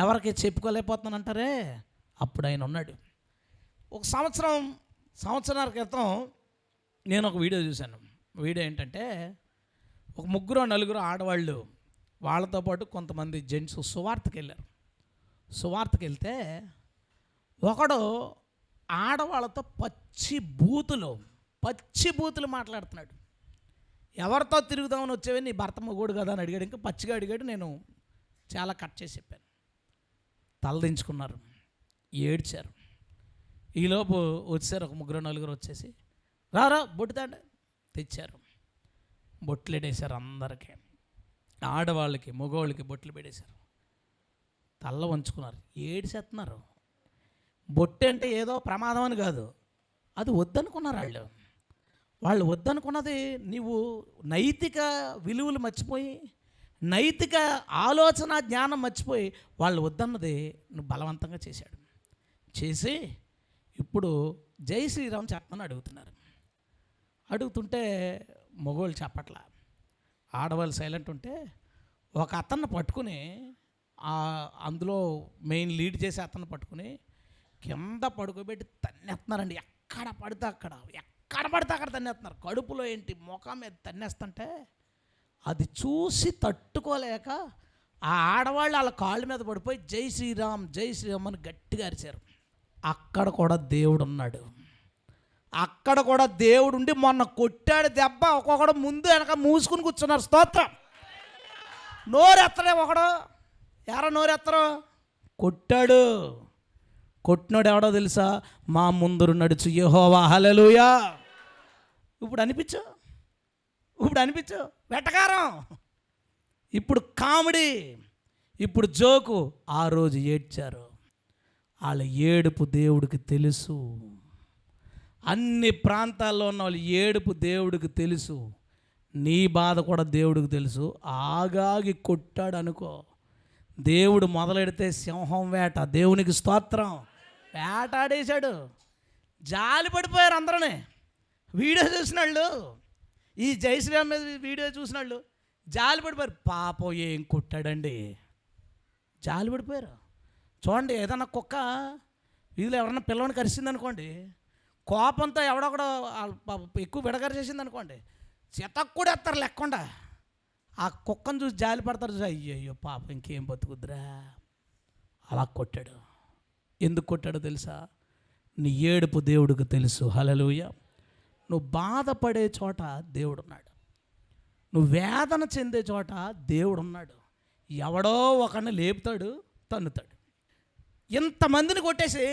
ఎవరికి చెప్పుకోలేకపోతున్నానంటారే, అప్పుడు ఆయన ఉన్నాడు. ఒక సంవత్సరాల క్రితం నేను ఒక వీడియో చూశాను. వీడియో ఏంటంటే, ఒక 3-4 ఆడవాళ్ళు, వాళ్ళతో పాటు కొంతమంది జెంట్స్ సువార్తకి వెళ్తే ఒకడు ఆడవాళ్ళతో పచ్చి బూతులు మాట్లాడుతున్నాడు. ఎవరితో తిరుగుదామని వచ్చేవి, నీ భర్త మొగోడు కదా అని అడిగాడు. ఇంకా పచ్చిగా అడిగాడు. నేను చాలా కట్ చేసి చెప్పాను. తలదించుకున్నారు, ఏడ్చారు. ఈలోపు వచ్చారు ఒక 3-4 వచ్చేసి, రారా బొట్టుతాండి తెచ్చారు. బొట్లు పెట్టేశారు. అందరికీ, ఆడవాళ్ళకి మగవాళ్ళకి బొట్లు పెట్టేశారు. తల్ల వంచుకున్నారు, ఏడిసేస్తున్నారు. బొట్టు అంటే ఏదో ప్రమాదం అని కాదు, అది వద్దనుకున్నారు. వాళ్ళు వద్దనుకున్నది నీవు నైతిక విలువలు మర్చిపోయి, నైతిక ఆలోచన జ్ఞానం మర్చిపోయి వాళ్ళు వద్దన్నది నువ్వు బలవంతంగా చేసి ఇప్పుడు జై శ్రీరామ్ చెప్పమని అడుగుతుంటే మగవాళ్ళు చెప్పట్లా, ఆడవాళ్ళు సైలెంట్ ఉంటే ఒక అతన్ని పట్టుకుని, అందులో మెయిన్ లీడ్ చేసి అతన్ని పట్టుకుని కింద పడుకోబెట్టి తన్నేస్తున్నారండి. ఎక్కడ పడితే అక్కడ తన్నేస్తున్నారు. కడుపులో ఏంటి ముఖం మీద తన్నేస్తుంటే అది చూసి తట్టుకోలేక ఆ ఆడవాళ్ళు వాళ్ళ కాళ్ళ మీద పడిపోయి జై శ్రీరామ్ అని గట్టిగా అరిచారు. అక్కడ కూడా దేవుడు ఉన్నాడు. అక్కడ కూడా దేవుడు ఉండి మొన్న కొట్టాడు దెబ్బ. ఒక్కొక్కడు ముందు వెనక మూసుకుని కూర్చున్నారు. స్తోత్రం. నోరెత్తడే ఒకడు, ఎరా నోరెత్తరు, కొట్టాడు. కొట్టినాడు ఎవడో తెలుసా? మా ముందు నడుచు యెహోవా. హల్లెలూయా. ఇప్పుడు అనిపించు వెటకారం, ఇప్పుడు కామెడీ, ఇప్పుడు జోకు. ఆ రోజు ఏడ్చారు. వాళ్ళ ఏడుపు దేవుడికి తెలుసు. అన్ని ప్రాంతాల్లో ఉన్న వాళ్ళు ఏడుపు దేవుడికి తెలుసు. నీ బాధ కూడా దేవుడికి తెలుసు. ఆగాగి కొట్టాడు అనుకో, దేవుడు మొదలెడితే సింహం వేట. దేవునికి స్తోత్రం. వేటాడేశాడు. జాలి పడిపోయారు అందరనే. వీడియో చూసిన వాళ్ళు, ఈ జై శ్రీరామ్ మీద వీడియో చూసిన వాళ్ళు జాలి పడిపోయారు. పాపం ఏం కొట్టాడండి, జాలి పడిపోయారు. చూడండి, ఏదన్నా కుక్క వీధిలో ఎవరన్నా పిల్లవాడిని కరిచింది అనుకోండి, కోపంతో ఎవడొకడో ఎక్కువ విడగర చేసింది అనుకోండి, చితక్ కూడా ఎత్తారు లేకుండా. ఆ కుక్కను చూసి జాలి పడతారు. చూసి అయ్యో పాపం ఇంకేం బతుకుద్దురా, అలా కొట్టాడు. ఎందుకు కొట్టాడో తెలుసా? నీ ఏడుపు దేవుడికి తెలుసు. హల్లెలూయా. నువ్వు బాధపడే చోట దేవుడు ఉన్నాడు. నువ్వు వేదన చెందే చోట దేవుడు ఉన్నాడు. ఎవడో ఒకరిని లేపుతాడు, తన్నుతాడు. ఇంతమందిని కొట్టేసి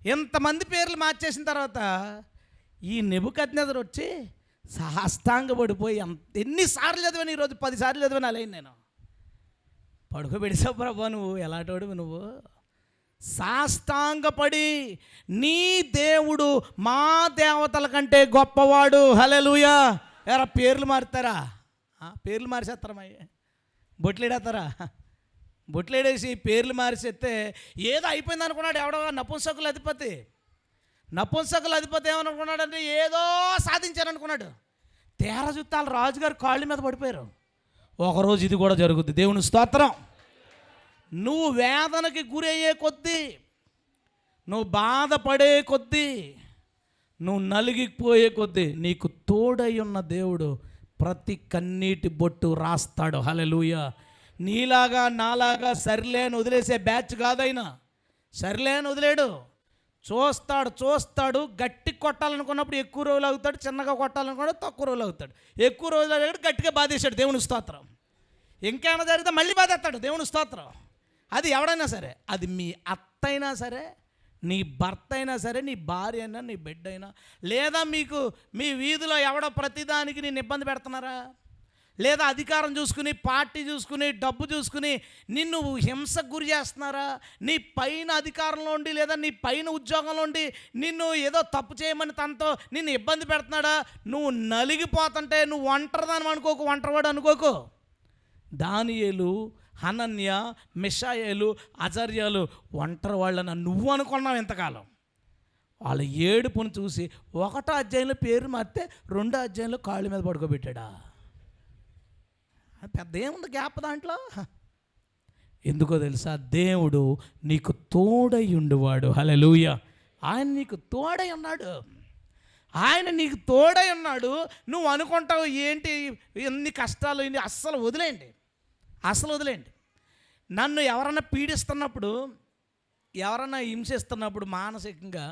ఇంతమంది పేర్లు మార్చేసిన తర్వాత ఈ నెబుకద్నెజరు వచ్చి సాష్టాంగపడిపోయి ఎన్నిసార్లు చదివాను, ఈరోజు 10 సార్లు చదివాను. అలాగే నేను పడుకోబెడిసావు ప్రభా, నువ్వు ఎలాంటోడు, నువ్వు సాష్టాంగపడి నీ దేవుడు మా దేవతల కంటే గొప్పవాడు. హల్లెలూయా. ఎరా పేర్లు మారుతారా? పేర్లు మార్చేస్తారా? బొట్లేడేస్తారా? బొట్లేడేసి పేర్లు మార్చేస్తే ఏదో అయిపోయింది అనుకున్నాడు ఎవడో నపుంసకుల అధిపతి. ఏమనుకున్నాడంటే ఏదో సాధించారనుకున్నాడు. తేర చూస్తే రాజుగారు కాళ్ళ మీద పడిపోయారు. ఒకరోజు ఇది కూడా జరుగుద్ది. దేవుని స్తోత్రం. నువ్వు వేదనకి గురయ్యే కొద్దీ, నువ్వు బాధపడే కొద్దీ, నువ్వు నలిగిపోయే కొద్దీ నీకు తోడై ఉన్న దేవుడు ప్రతి కన్నీటి బొట్టు రాస్తాడు. హల్లెలూయా. నీలాగా నాలాగా సరిలేని వదిలేసే బ్యాచ్ కాదైనా. సరిలేని వదిలేడు. చూస్తాడు. గట్టి కొట్టాలనుకున్నప్పుడు ఎక్కువ రోజులు అవుతాడు, చిన్నగా కొట్టాలనుకున్నప్పుడు తక్కువ రోజులు అవుతాడు. ఎక్కువ రోజులు అయ్యాడు గట్టిగా బాధేశాడు. దేవుని స్తోత్రం. ఇంకేమైనా జరిగితే మళ్ళీ బాధేస్తాడు. దేవుని స్తోత్రం. అది ఎవడైనా సరే, అది మీ అత్త అయినా సరే, నీ భర్త అయినా సరే, నీ భార్య అయినా, నీ బిడ్డ అయినా, లేదా మీకు మీ వీధిలో ఎవడో ప్రతిదానికి నేను ఇబ్బంది పెడుతున్నారా, లేదా అధికారం చూసుకుని, పార్టీ చూసుకుని, డబ్బు చూసుకుని నిన్ను హింసకు గురి చేస్తున్నారా, నీ పైన అధికారంలో ఉండి లేదా నీ పైన ఉద్యోగంలో ఉండి నిన్ను ఏదో తప్పు చేయమని తనతో నిన్ను ఇబ్బంది పెడుతున్నాడా, నువ్వు నలిగిపోతుంటే నువ్వు ఒంటరిదాని అనుకోకు, ఒంటరివాడు అనుకోకు. దానియేలు, హనన్య, మిషాయేలు, అజర్యాలు ఒంటరి వాళ్ళని నువ్వు అనుకున్నావు ఇంతకాలం. వాళ్ళ ఏడుపును చూసి 1వ అధ్యాయంలో పేరు మారితే 2వ అధ్యాయంలో కాళ్ళ మీద పడుకోబెట్టాడా. పెద్ద ఏముంది గ్యాప్ దాంట్లో. ఎందుకో తెలుసా, దేవుడు నీకు తోడై ఉండేవాడు. హల్లెలూయా. ఆయన నీకు తోడై ఉన్నాడు. ఆయన నీకు తోడై ఉన్నాడు. నువ్వు అనుకుంటావు ఏంటి ఎన్ని కష్టాలు, ఇన్ని అస్సలు వదిలేయండి. నన్ను ఎవరన్నా పీడిస్తున్నప్పుడు, ఎవరన్నా హింసిస్తున్నప్పుడు మానసికంగా,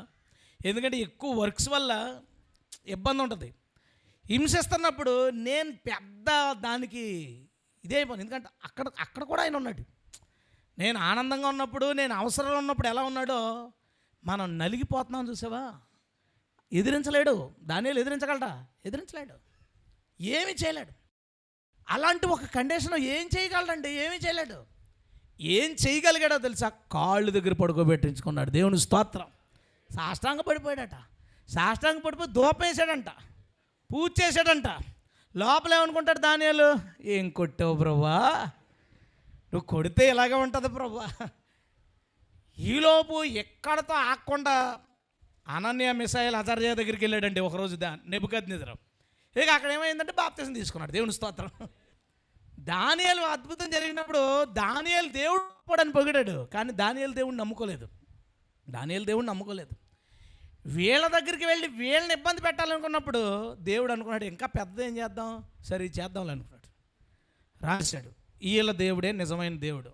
ఎందుకంటే ఎక్కువ వర్క్స్ వల్ల ఇబ్బంది ఉంటుంది. హింసిస్తున్నప్పుడు నేను పెద్ద దానికి ఇదేమైపోను. ఎందుకంటే అక్కడ కూడా ఆయన ఉన్నాడు. నేను ఆనందంగా ఉన్నప్పుడు, నేను అవసరంలో ఉన్నప్పుడు ఎలా ఉన్నాడో మనం నలిగిపోతున్నాం చూసావా. ఎదిరించలేడు. దానియేలు ఎదిరించగలడా? ఎదిరించలేడు. ఏమీ చేయలేడు. అలాంటి ఒక కండిషన్ ఏం చేయగలడండి? ఏమీ చేయలేడు. ఏం చేయగలిగాడో తెలుసా? కాళ్ళు దగ్గర పడుకోబెట్టించుకున్నాడు. దేవుని స్తోత్రం. సాష్టాంగ పడిపోయాడట. సాష్టాంగ పడిపోయి ధూపం వేసాడంట, పూజ చేశాడంట. లోపల ఏమనుకుంటాడు దానియేలు? ఏం కొట్టావు ప్రభువా, నువ్వు కొడితే ఇలాగే ఉంటుంది ప్రభువా. ఈలోపు ఎక్కడితో ఆగకుండా అనన్య, మిషాయేలు, అజర్యా దగ్గరికి వెళ్ళాడండి ఒకరోజు నెబుకద్నెజరు. ఇక అక్కడ ఏమైందంటే బాప్తిసం తీసుకున్నాడు. దేవుని స్తోత్రం. దానియేలు అద్భుతం జరిగినప్పుడు దానియేలు దేవుడు అని పొగిడాడు, కానీ దానియేలు దేవుడిని నమ్ముకోలేదు. వీళ్ళ దగ్గరికి వెళ్ళి వీళ్ళని ఇబ్బంది పెట్టాలనుకున్నప్పుడు దేవుడు అనుకున్నాడు ఇంకా పెద్ద ఏం చేద్దాం, సరే చేద్దాంలే అనుకున్నాడు. రాశాడు, వీళ్ళ దేవుడే నిజమైన దేవుడు,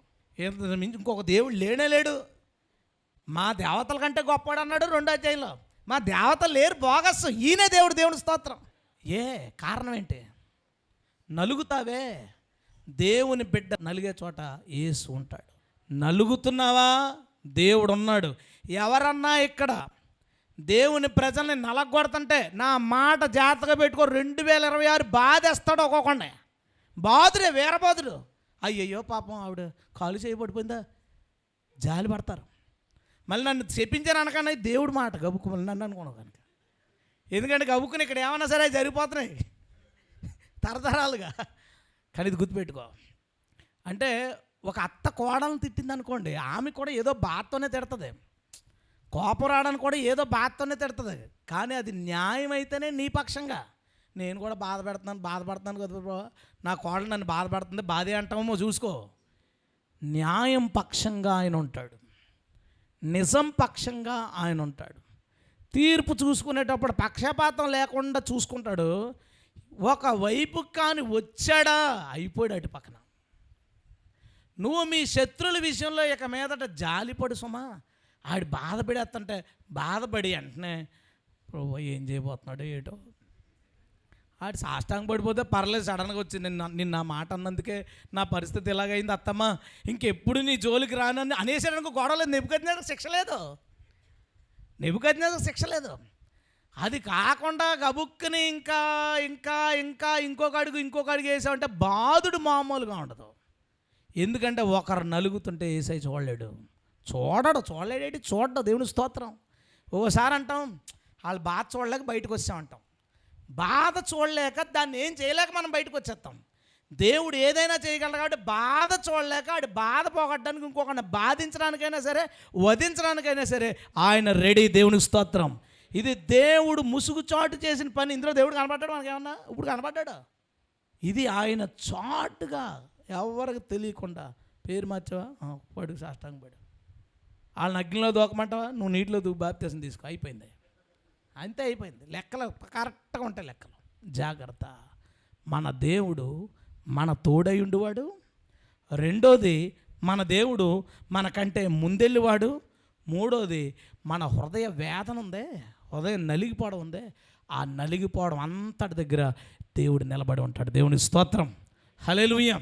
ఇంకొక దేవుడు లేడు, మా దేవతల కంటే గొప్పవాడు అన్నాడు 2వ అధ్యాయంలో. మా దేవతలు లేరు, బోగస్, ఈయనే దేవుడు. దేవుని స్తోత్రం. కారణం ఏంటి? నలుగుతావే. దేవుని బిడ్డ నలిగే చోట యేసు ఉంటాడు. నలుగుతున్నావా? దేవుడు ఉన్నాడు. ఎవరన్నా ఇక్కడ దేవుని ప్రజల్ని నలగొడుతుంటే నా మాట జాగ్రత్తగా పెట్టుకో, 2026 బాధేస్తాడు. ఒక్కొక్కడే బాధుడే, వీరబాధుడు. అయ్యయ్యో పాపం ఆవిడ కాలు చేయబడిపోయిందా, జాలి పడతారు. మళ్ళీ నన్ను చెప్పించాను అనకన్నా దేవుడు మాట గబుక్కు మళ్ళీ నన్ను అనుకున్నావు కనుక. ఎందుకంటే గబుక్కుని ఇక్కడ ఏమన్నా సరే జరిగిపోతున్నాయి తరతరాలుగా. కానీ ఇది గుర్తుపెట్టుకో. అంటే ఒక అత్త కోడలను తిట్టింది అనుకోండి, ఆమె కూడా ఏదో బాధతోనే తిడుతుంది. కోపం రావడానికి కూడా ఏదో బాధతోనే తిడుతుంది. కానీ అది న్యాయం అయితేనే నీ పక్షంగా. నేను కూడా బాధపడుతున్నాను కదా బ్రో, నా కోడలు నన్ను బాధపడుతుంది, బాధే అంటామో చూసుకో. న్యాయం పక్షంగా ఆయన ఉంటాడు, నిజం పక్షంగా ఆయన ఉంటాడు. తీర్పు చూసుకునేటప్పుడు పక్షపాతం లేకుండా చూసుకుంటాడు. ఒకవైపు కానీ వచ్చాడా అయిపోయాడు అటు పక్కన. నువ్వు మీ శత్రువుల విషయంలో ఇక మీదట జాలిపడు సుమా. ఆడు బాధపడేస్తుంటే బాధపడి వెంటనే ప్రభు ఏం చేయబోతున్నాడు ఏటో, ఆడు సాష్టాంగ పడిపోతే పర్లేదు, సడన్గా వచ్చి నిన్న మాట అన్నందుకే నా పరిస్థితి ఇలాగైంది అత్తమ్మ, ఇంకెప్పుడు నీ జోలికి రానని అనేసాడనుకో గొడవలేదు. నెబుకద్నెజరుకు శిక్ష లేదు. అది కాకుండా గబుక్కుని ఇంకా ఇంకా ఇంకా ఇంకొక అడుగు వేసామంటే బాధుడు మామూలుగా ఉండదు. ఎందుకంటే ఒకరు నలుగుతుంటే ఏసై చూడలేడు. దేవుని స్తోత్రం. ఓసారి అంటాం వాళ్ళు బాధ చూడలేక బయటకు వచ్చామంటాం. బాధ చూడలేక దాన్ని ఏం చేయలేక మనం బయటకు వచ్చేస్తాం. దేవుడు ఏదైనా చేయగలడు కాబట్టి బాధ చూడలేక ఆడి బాధ పోగొట్టడానికి, ఇంకొకరిని బాధించడానికైనా సరే, వధించడానికైనా సరే ఆయన రెడీ. దేవునికి స్తోత్రం. ఇది దేవుడు ముసుగు చాటు చేసిన పని. ఇందులో దేవుడు కనపడ్డాడు మనకేమన్నా? ఇప్పుడు కనపడ్డాడు. ఇది ఆయన చాటుగా ఎవరికి తెలియకుండా పేరు మార్చావా, పడు సాష్టాంగ పడు. వాళ్ళని అగ్నిలో దూకమంటావా, నువ్వు నీటిలో దూకు బాప్తిసం తీసుకో, అయిపోయింది. అంతే, అయిపోయింది. లెక్కలు కరెక్ట్గా ఉంటాయి లెక్కలు. జాగ్రత్త. మన దేవుడు మన తోడై ఉండువాడు. రెండోది, మన దేవుడు మనకంటే ముందెళ్ళివాడు. మూడోది, మన హృదయ వేదన ఉందే, హృదయం నలిగిపోవడం ఉందే, ఆ నలిగిపోవడం అంతటి దగ్గర దేవుడు నిలబడి ఉంటాడు. దేవుని స్తోత్రం, హల్లెలూయా.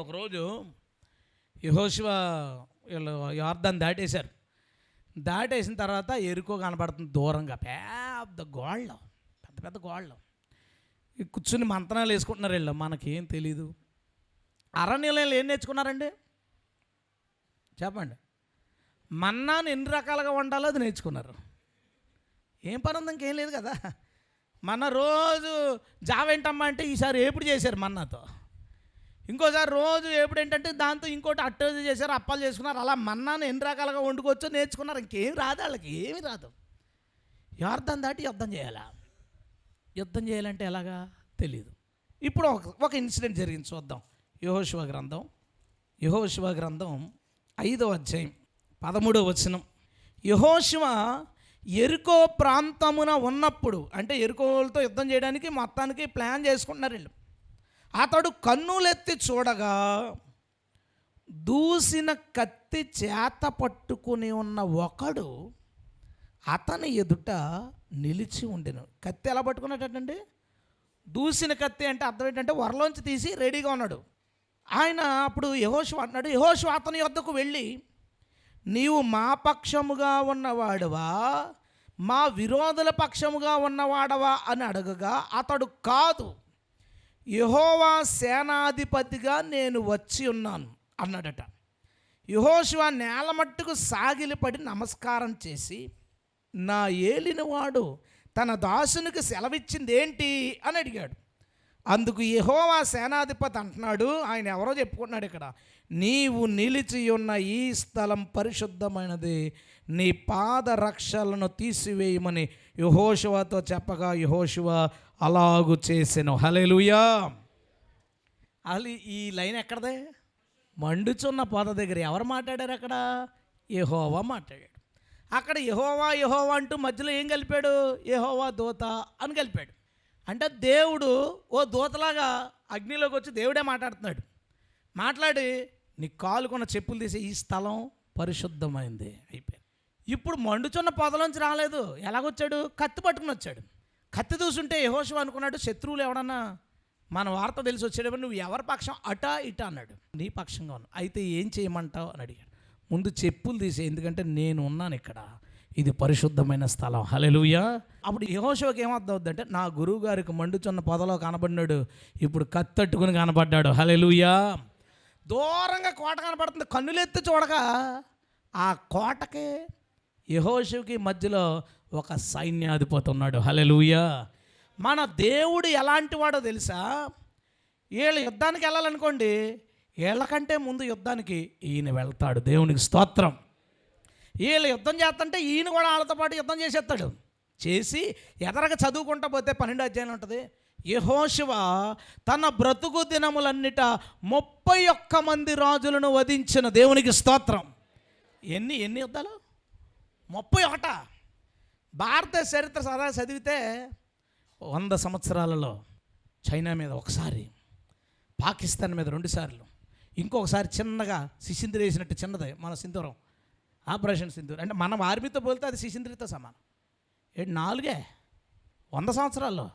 ఒకరోజు యెహోషువ వీళ్ళు యొర్దాను దాటేశారు. దాటేసిన తర్వాత ఎరుకో కనబడుతుంది దూరంగా. పెద్ద గోళ్ళు, పెద్ద పెద్ద గోళ్ళు. కూర్చుని మంత్రాలు వేసుకుంటున్నారు వీళ్ళు. మనకేం తెలీదు. అరణ్యంలో ఏం నేర్చుకున్నారండి చెప్పండి? మన్నాను ఎన్ని రకాలుగా వండాలో అది నేర్చుకున్నారు. ఏం పని ఉంది, ఇంకేం లేదు కదా. మన రోజు జావేంటమ్మా అంటే ఈసారి ఏపుడు చేశారు మన్నాతో. ఇంకోసారి రోజు ఏపుడు ఏంటంటే దాంతో ఇంకోటి అట్టేది చేశారు, అప్పాలు చేసుకున్నారు. అలా మన్నాను ఎన్ని రకాలుగా వండుకోవచ్చో నేర్చుకున్నారు. ఇంకేం రాదు వాళ్ళకి, ఏమీ రాదు. యొర్దాను దాటి యుద్ధం చేయాలా? యుద్ధం చేయాలంటే ఎలాగా తెలీదు. ఇప్పుడు ఒక ఇన్సిడెంట్ జరిగింది, చూద్దాం. యెహోషువ గ్రంథం 5వ అధ్యాయం 13వ వచనం. యెహోషువ ఎరికో ప్రాంతమున ఉన్నప్పుడు, అంటే ఎరికోలతో యుద్ధం చేయడానికి మొత్తానికి ప్లాన్ చేసుకుంటున్నారు వీళ్ళు. అతడు కన్నులెత్తి చూడగా దూసిన కత్తి చేత పట్టుకుని ఉన్న ఒకడు అతని ఎదుట నిలిచి ఉండెను. కత్తి ఎలా పట్టుకున్నట్టండి? దూసిన కత్తి అంటే అర్థం ఏంటంటే వరలోంచి తీసి రెడీగా ఉన్నాడు ఆయన. అప్పుడు యెహోషువ అంటున్నాడు, యెహోషువ అతని యొద్దకు వెళ్ళి, నీవు మా పక్షముగా ఉన్నవాడవా, మా విరోధుల పక్షముగా ఉన్నవాడవా అని అడగగా అతడు, కాదు, యెహోవా సేనాధిపతిగా నేను వచ్చి ఉన్నాను అన్నాడట. యెహోషువ నేల మట్టుకు సాగిలిపడి నమస్కారం చేసి, నా ఏలినవాడు తన దాసునికి సెలవిచ్చింది ఏంటి అని అడిగాడు. అందుకు యెహోవా సేనాధిపతి అంటున్నాడు, ఆయన ఎవరో చెప్పుకుంటున్నాడు ఇక్కడ, నీవు నిలిచి ఉన్న ఈ స్థలం పరిశుద్ధమైనది, నీ పాదరక్షలను తీసివేయమని యెహోషువతో చెప్పగా యెహోషువ అలాగు చేసెను. హల్లెలూయా. అసలు ఈ లైన్ ఎక్కడదే? మండుచున్న పొద దగ్గర ఎవరు మాట్లాడారు? అక్కడ యెహోవా మాట్లాడాడు. అక్కడ యెహోవా అంటూ మధ్యలో ఏం కలిపాడు? యెహోవా దూత అని కలిపాడు. అంటే దేవుడు ఓ దూతలాగా అగ్నిలోకి వచ్చి దేవుడే మాట్లాడుతున్నాడు. మాట్లాడి, నీ కాలుకున్న చెప్పులు తీసి ఈ స్థలం పరిశుద్ధమైంది అయిపోయింది. ఇప్పుడు మండుచున్న పొదలోంచి రాలేదు. ఎలాగొచ్చాడు? కత్తి పట్టుకుని వచ్చాడు. కత్తి దూసుంటే యెహోషువ అనుకున్నాడు, శత్రువులు ఎవడన్నా మన వార్త తెలిసి వచ్చాడేమో, నువ్వు ఎవరి పక్షం అటా ఇటా అన్నాడు. నీ పక్షంగా ఉన్నావు, అయితే ఏం చేయమంటావు అని అడిగాడు. ముందు చెప్పులు తీసే, ఎందుకంటే నేను ఉన్నాను ఇక్కడ, ఇది పరిశుద్ధమైన స్థలం. హల్లెలూయా. అప్పుడు యెహోషువకి ఏమర్థం అవుద్దంటే, నా గురువు గారికి మండుచున్న పొదలో కనబడినాడు, ఇప్పుడు కత్తట్టుకుని కనబడ్డాడు. హల్లెలూయా. దూరంగా కోట కనపడుతుంది. కన్నులెత్తి చూడగా ఆ కోటకి యెహోషువకి మధ్యలో ఒక సైన్యాధిపతి ఉన్నాడు. హల్లెలూయా. మన దేవుడు ఎలాంటి వాడో తెలుసా? వీళ్ళు యుద్ధానికి వెళ్ళాలనుకోండి, వీళ్ళకంటే ముందు యుద్ధానికి ఈయన వెళ్తాడు. దేవునికి స్తోత్రం. వీళ్ళు యుద్ధం చేస్తుంటే ఈయన కూడా వాళ్ళతో పాటు యుద్ధం చేసేస్తాడు. చేసి ఎదరగా చదువుకుంటా పోతే 12వ అధ్యాయం ఉంటుంది. యెహోషువ తన బ్రతుకు దినములన్నిట 31 మంది రాజులను వధించిన. దేవునికి స్తోత్రం. ఎన్ని యుద్ధాలు? 31. భారత చరిత్ర సదా చదివితే 100 సంవత్సరాలలో చైనా మీద ఒకసారి, పాకిస్తాన్ మీద 2 సార్లు, ఇంకొకసారి చిన్నగా శిశింద్రి వేసినట్టు చిన్నదే మన సింధూరం, ఆపరేషన్ సింధూర్. అంటే మనం ఆర్మీతో పోలితే అది శిశింద్రితో సమానం. 4 100 సంవత్సరాల్లో.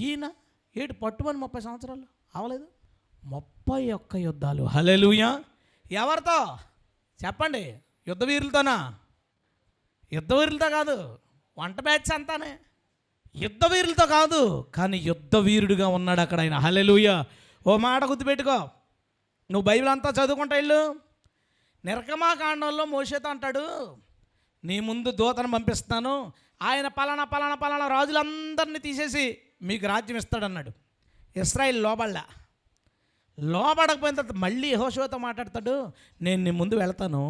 ఈయన పట్టుమని 30 సంవత్సరాలు అవలేదు. 31 యుద్ధాలు. హల్లెలూయా. ఎవరితో చెప్పండి? యుద్ధ వీరులతోనా? యుద్ధ వీరులతో కాదు, వంట బ్యాచ్ అంతానే. యుద్ధ వీరులతో కాదు, కానీ యుద్ధ వీరుడిగా ఉన్నాడు అక్కడ ఆయన. హల్లెలూయా. ఓ మాట గుర్తుపెట్టుకో, నువ్వు బైబిల్ అంతా చదువుకుంటా వెళ్ళు. నిర్గమాకాండంలో మోషేతో అంటాడు, నీ ముందు దూతను పంపిస్తాను, ఆయన పలానా రాజులందరినీ తీసేసి మీకు రాజ్యం ఇస్తాడన్నాడు. ఇశ్రాయేల్ లోబడకపోయిన తర్వాత మళ్ళీ యెహోషువతో మాట్లాడతాడు, నేను నీ ముందు వెళ్తాను,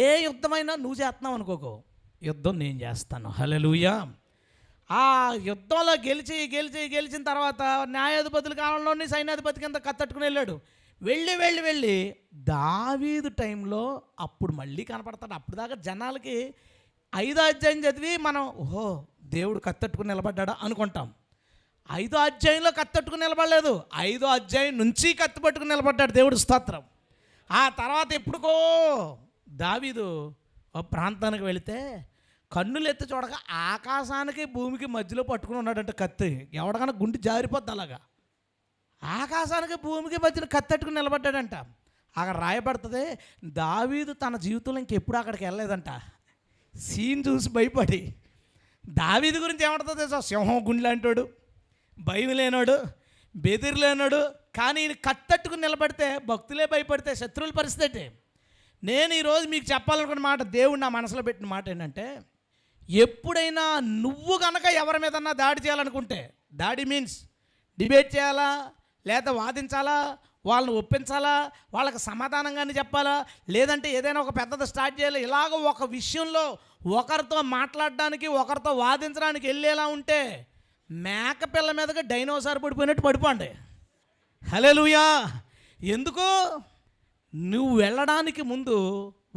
ఏ యుద్ధమైనా నువ్వు చేస్తున్నావు అనుకోకు, యుద్ధం నేను చేస్తాను. హల్లెలూయా. ఆ యుద్ధంలో గెలిచిన తర్వాత న్యాయాధిపతుల కాలంలోని సైన్యాధిపతి కింద కత్తట్టుకుని వెళ్ళాడు. వెళ్ళి దావీదు టైంలో అప్పుడు మళ్ళీ కనపడతాడు. అప్పుడు దాకా జనాలకి 5వ అధ్యాయం చదివి మనం ఓహో దేవుడు కత్తట్టుకుని నిలబడ్డా అనుకుంటాం. 5వ అధ్యాయంలో కత్తట్టుకుని నిలబడలేదు, 5వ అధ్యాయం నుంచి కత్తి పట్టుకుని నిలబడ్డాడు. దేవుడు స్తోత్రం. ఆ తర్వాత ఎప్పుడుకో దావీదు ఒక ప్రాంతానికి వెళితే కన్నులు ఎత్తి చూడగా ఆకాశానికి భూమికి మధ్యలో పట్టుకుని ఉన్నాడంటే కత్తి. ఎవడకన్నా గుండె జారిపోద్ది అలాగా. ఆకాశానికి భూమికి మధ్యన కత్తట్టుకుని నిలబడ్డాడంట. అక్కడ రాయబడుతుంది, దావీదు తన జీవితంలో ఇంకెప్పుడు అక్కడికి వెళ్ళలేదంట. సీన్ చూసి భయపడి. దావీదు గురించి ఏమంటుందో తెలుసా? సింహం గుండె అంటాడు, భయం లేనాడు, బెదిరి లేనాడు. కానీ ఈయన కత్తట్టుకుని నిలబడితే భక్తులే భయపడితే శత్రువుల పరిస్థితి. నేను ఈరోజు మీకు చెప్పాలనుకున్న మాట, దేవుడు నా మనసులో పెట్టిన మాట ఏంటంటే, ఎప్పుడైనా నువ్వు కనుక ఎవరి మీదన్నా దాడి చేయాలనుకుంటే, దాడి మీన్స్ డిబేట్ చేయాలా, లేదా వాదించాలా, వాళ్ళని ఒప్పించాలా, వాళ్ళకి సమాధానంగానే చెప్పాలా, లేదంటే ఏదైనా ఒక పెద్దది స్టార్ట్ చేయాలి, ఇలాగ ఒక విషయంలో ఒకరితో మాట్లాడడానికి ఒకరితో వాదించడానికి వెళ్ళేలా ఉంటే మేకపిల్ల మీదగా డైనోసార్ పడిపోయినట్టు పడిపోండి. హల్లెలూయా. ఎందుకు? నువ్వు వెళ్ళడానికి ముందు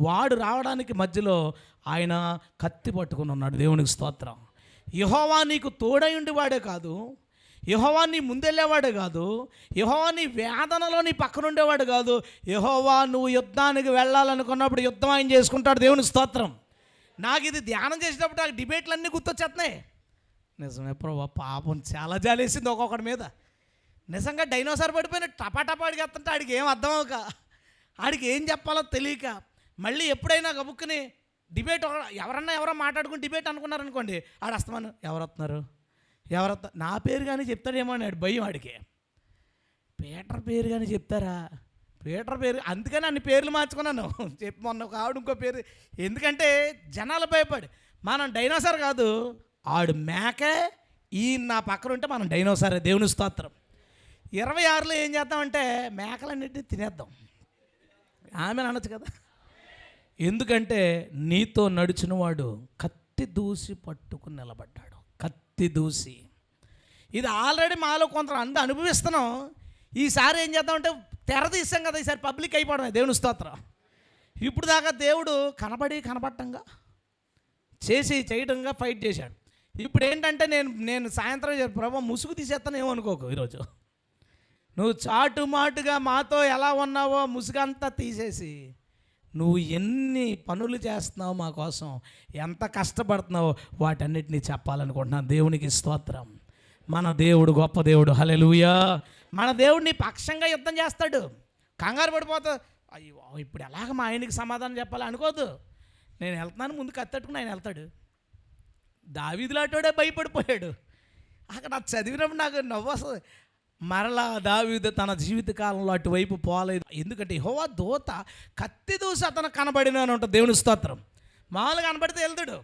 వాడు రావడానికి మధ్యలో ఆయన కత్తి పట్టుకుని ఉన్నాడు. దేవునికి స్తోత్రం. యెహోవా నీకు తోడై ఉండేవాడే కాదు, యెహోవా నీ ముందెళ్ళేవాడే కాదు, యెహోవా నీ వేదనలో నీ పక్కన ఉండేవాడు కాదు. యెహోవా నువ్వు యుద్ధానికి వెళ్ళాలనుకున్నప్పుడు యుద్ధం ఆయన చేసుకుంటాడు. దేవునికి స్తోత్రం. నాకు ఇది ధ్యానం చేసేటప్పుడు నాకు డిబేట్లు అన్నీ గుర్తొచ్చేస్తున్నాయి. నిజమే ప్రభా, పాపం చాలా జాలేసింది ఒక్కొక్కడి మీద. నిజంగా డైనోసార్ పడిపోయిన టపాటపా అడిగేస్తుంటే ఆడికి ఏం అర్థం అవ్వక, ఆడికి ఏం చెప్పాలో తెలియక, మళ్ళీ ఎప్పుడైనా గబుక్కుని డిబేట్ ఎవరో మాట్లాడుకుని డిబేట్ అనుకున్నారనుకోండి, ఆడు అస్తమాను ఎవరు వస్తున్నారు నా పేరు కానీ చెప్తాడేమో అని భయం ఆడికి. పీటర్ పేరు కానీ చెప్తారా? పీటర్ పేరు, అందుకని అన్ని పేర్లు మార్చుకున్నాను. చెప్పి మొన్న ఒక ఆవిడ ఇంకో పేరు. ఎందుకంటే జనాలు భయపడి, మనం డైనోసార్ కాదు, ఆడు మేకే, ఈయన నా పక్కన ఉంటే మనం డైనోసారే. దేవుని స్తోత్రం. 26లో ఏం చేద్దామంటే మేకలన్నిటిని తినేద్దాం. ఆమె అనొచ్చు కదా. ఎందుకంటే నీతో నడిచిన వాడు కత్తి దూసి పట్టుకుని నిలబడ్డాడు. కత్తి దూసి. ఇది ఆల్రెడీ మాలో కొంత అనుభవిస్తున్నాం. ఈసారి ఏం చేద్దామంటే తెర తీసాం కదా, ఈసారి పబ్లిక్ అయిపోవడమే. దేవుని స్తోత్రం. ఇప్పుడు దాకా దేవుడు కనపడటంగా చేయటంగా ఫైట్ చేశాడు. ఇప్పుడు ఏంటంటే నేను సాయంత్రం ప్రభు ముసుగు తీసేస్తాను ఏమనుకోకు. ఈరోజు నువ్వు చాటుమాటుగా మాతో ఎలా ఉన్నావో ముసుగంతా తీసేసి, నువ్వు ఎన్ని పనులు చేస్తున్నావు మా కోసం, ఎంత కష్టపడుతున్నావో వాటన్నిటినీ చెప్పాలనుకుంటున్నాను. దేవునికి స్తోత్రం. మన దేవుడు గొప్ప దేవుడు. హల్లెలూయా. మన దేవుడు నీ పక్షంగా యుద్ధం చేస్తాడు. కంగారు పడిపోతా, అయ్యో ఇప్పుడు ఎలాగ మా ఆయనకి సమాధానం చెప్పాలి అనుకోదు. నేను వెళ్తున్నాను, ముందు కత్తట్టుకుని ఆయన వెళ్తాడు. దావీదులాటోడే భయపడిపోయాడు. అక్కడ చదివినప్పుడు నాకు నవ్వు వస్తుంది. మరలా దావీదు తన జీవితకాలంలో అటువైపు పోలేదు. ఎందుకంటే యెహోవా దూత కత్తి దూసి అతను కనబడిన అని ఉంటుంది. దేవుని స్తోత్రం. మామూలుగా కనబడితే వెళ్తాడు,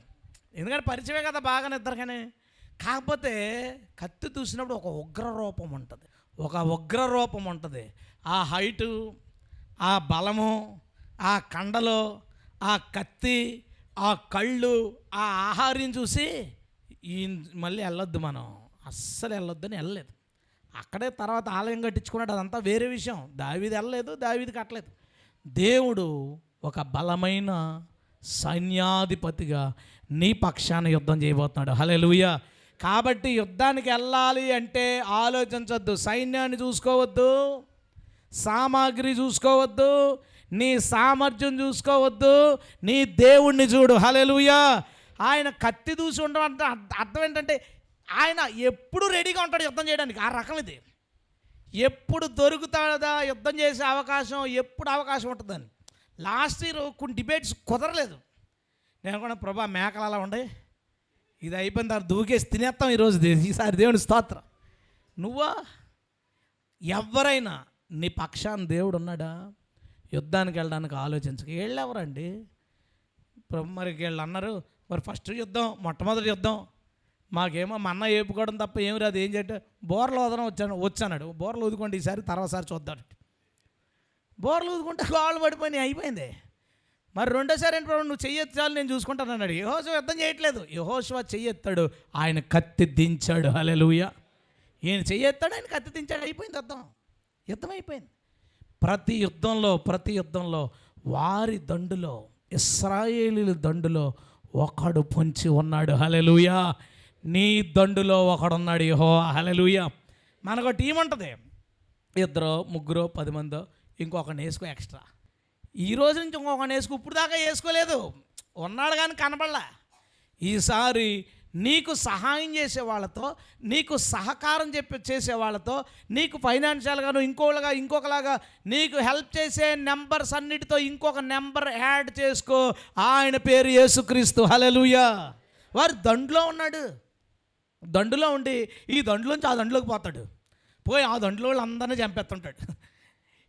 ఎందుకంటే పరిచయమే కదా బాగా నిద్రగానే. కాకపోతే కత్తి దూసినప్పుడు ఒక ఉగ్ర రూపం ఉంటుంది. ఆ హైటు, ఆ బలము, ఆ కండలు, ఆ కత్తి, ఆ కళ్ళు, ఆ ఆహార్యం చూసి మళ్ళీ వెళ్ళొద్దు, మనం అస్సలు వెళ్ళొద్దని వెళ్ళలేదు. అక్కడే తర్వాత ఆలయం కట్టించుకున్నాడు, అదంతా వేరే విషయం. దావీదు వెళ్ళలేదు, దావీదు కట్టలేదు. దేవుడు ఒక బలమైన సైన్యాధిపతిగా నీ పక్షాన యుద్ధం చేయబోతున్నాడు. హల్లెలూయా. కాబట్టి యుద్ధానికి వెళ్ళాలి అంటే ఆలోచించొద్దు, సైన్యాన్ని చూసుకోవద్దు, సామాగ్రి చూసుకోవద్దు, నీ సామర్థ్యం చూసుకోవద్దు, నీ దేవుణ్ణి చూడు. హల్లెలూయా. ఆయన కత్తి దూసి ఉండడం అంటే అర్థం ఏంటంటే ఆయన ఎప్పుడు రెడీగా ఉంటాడు యుద్ధం చేయడానికి. ఆ రకం ఇది. ఎప్పుడు దొరుకుతాడా యుద్ధం చేసే అవకాశం, ఎప్పుడు అవకాశం ఉంటుందని. లాస్ట్ ఇయర్ కొన్ని డిబేట్స్ కుదరలేదు. నేను అనుకున్నా ప్రభా మేకలు అలా ఉండే, ఇది అయిపోయిన తర్వాత దూకేసి తినేస్తాం ఈరోజు. ఈసారి దేవుని స్తోత్రం. నువ్వా ఎవరైనా నీ పక్షాన్ని దేవుడు ఉన్నాడా? యుద్ధానికి వెళ్ళడానికి ఆలోచించక వీళ్ళెవరండి ప్రభు. మరి వీళ్ళు అన్నారు, మరి ఫస్ట్ యుద్ధం, మొట్టమొదటి యుద్ధం మాకేమో మా అన్న ఏపుకోవడం తప్ప ఏమి రాదు, ఏం చేయటం, బోర్లు వదనం వచ్చాడు. బోర్లు ఊదుకోండి ఈసారి, తర్వాతసారి చూద్దాం. బోర్లు ఊదుకుంటే కాళ్ళు పడిపోయినాయి, అయిపోయింది. మరి రెండోసారి ఏంటి ప్రభు, నువ్వు చెయ్యొచ్చు చాలు నేను చూసుకుంటాను అన్నాడు. యెహోషువ యుద్ధం చేయట్లేదు, యెహోషువ చెయ్యెత్తాడు, ఆయన కత్తి దించాడు. హల్లెలూయా. ఈయన చెయ్యెత్తాడు, ఆయన కత్తి దించాడు, అయిపోయింది యుద్ధం అయిపోయింది. ప్రతి యుద్ధంలో వారి దండులో, ఇశ్రాయేలీయుల దండులో ఒకడు పొంచి ఉన్నాడు. హల్లెలూయా. నీ దండులో ఒకడున్నాడు యెహోవా. హల్లెలూయా. మనకు టీం ఉంటుంది, 2 3 10 మందో, ఇంకొకరిని వేసుకో ఎక్స్ట్రా. ఈ రోజు నుంచి ఇంకొకరిని వేసుకో. ఇప్పుడు దాకా వేసుకోలేదు, ఉన్నాడు కానీ కనబడలా. ఈసారి నీకు సహాయం చేసే వాళ్ళతో, నీకు సహకారం చేసే వాళ్ళతో, నీకు ఫైనాన్షియల్గాను ఇంకొకలాగా నీకు హెల్ప్ చేసే నెంబర్స్ అన్నిటితో ఇంకొక నెంబర్ యాడ్ చేసుకో. ఆయన పేరు యేసుక్రీస్తు. హల్లెలూయా. వారు దండులో ఉన్నాడు, దండులో ఉండి ఈ దండులోంచి ఆ దండులోకి పోతాడు, పోయి ఆ దండులో వాళ్ళు అందరినీ చంపేస్తుంటాడు.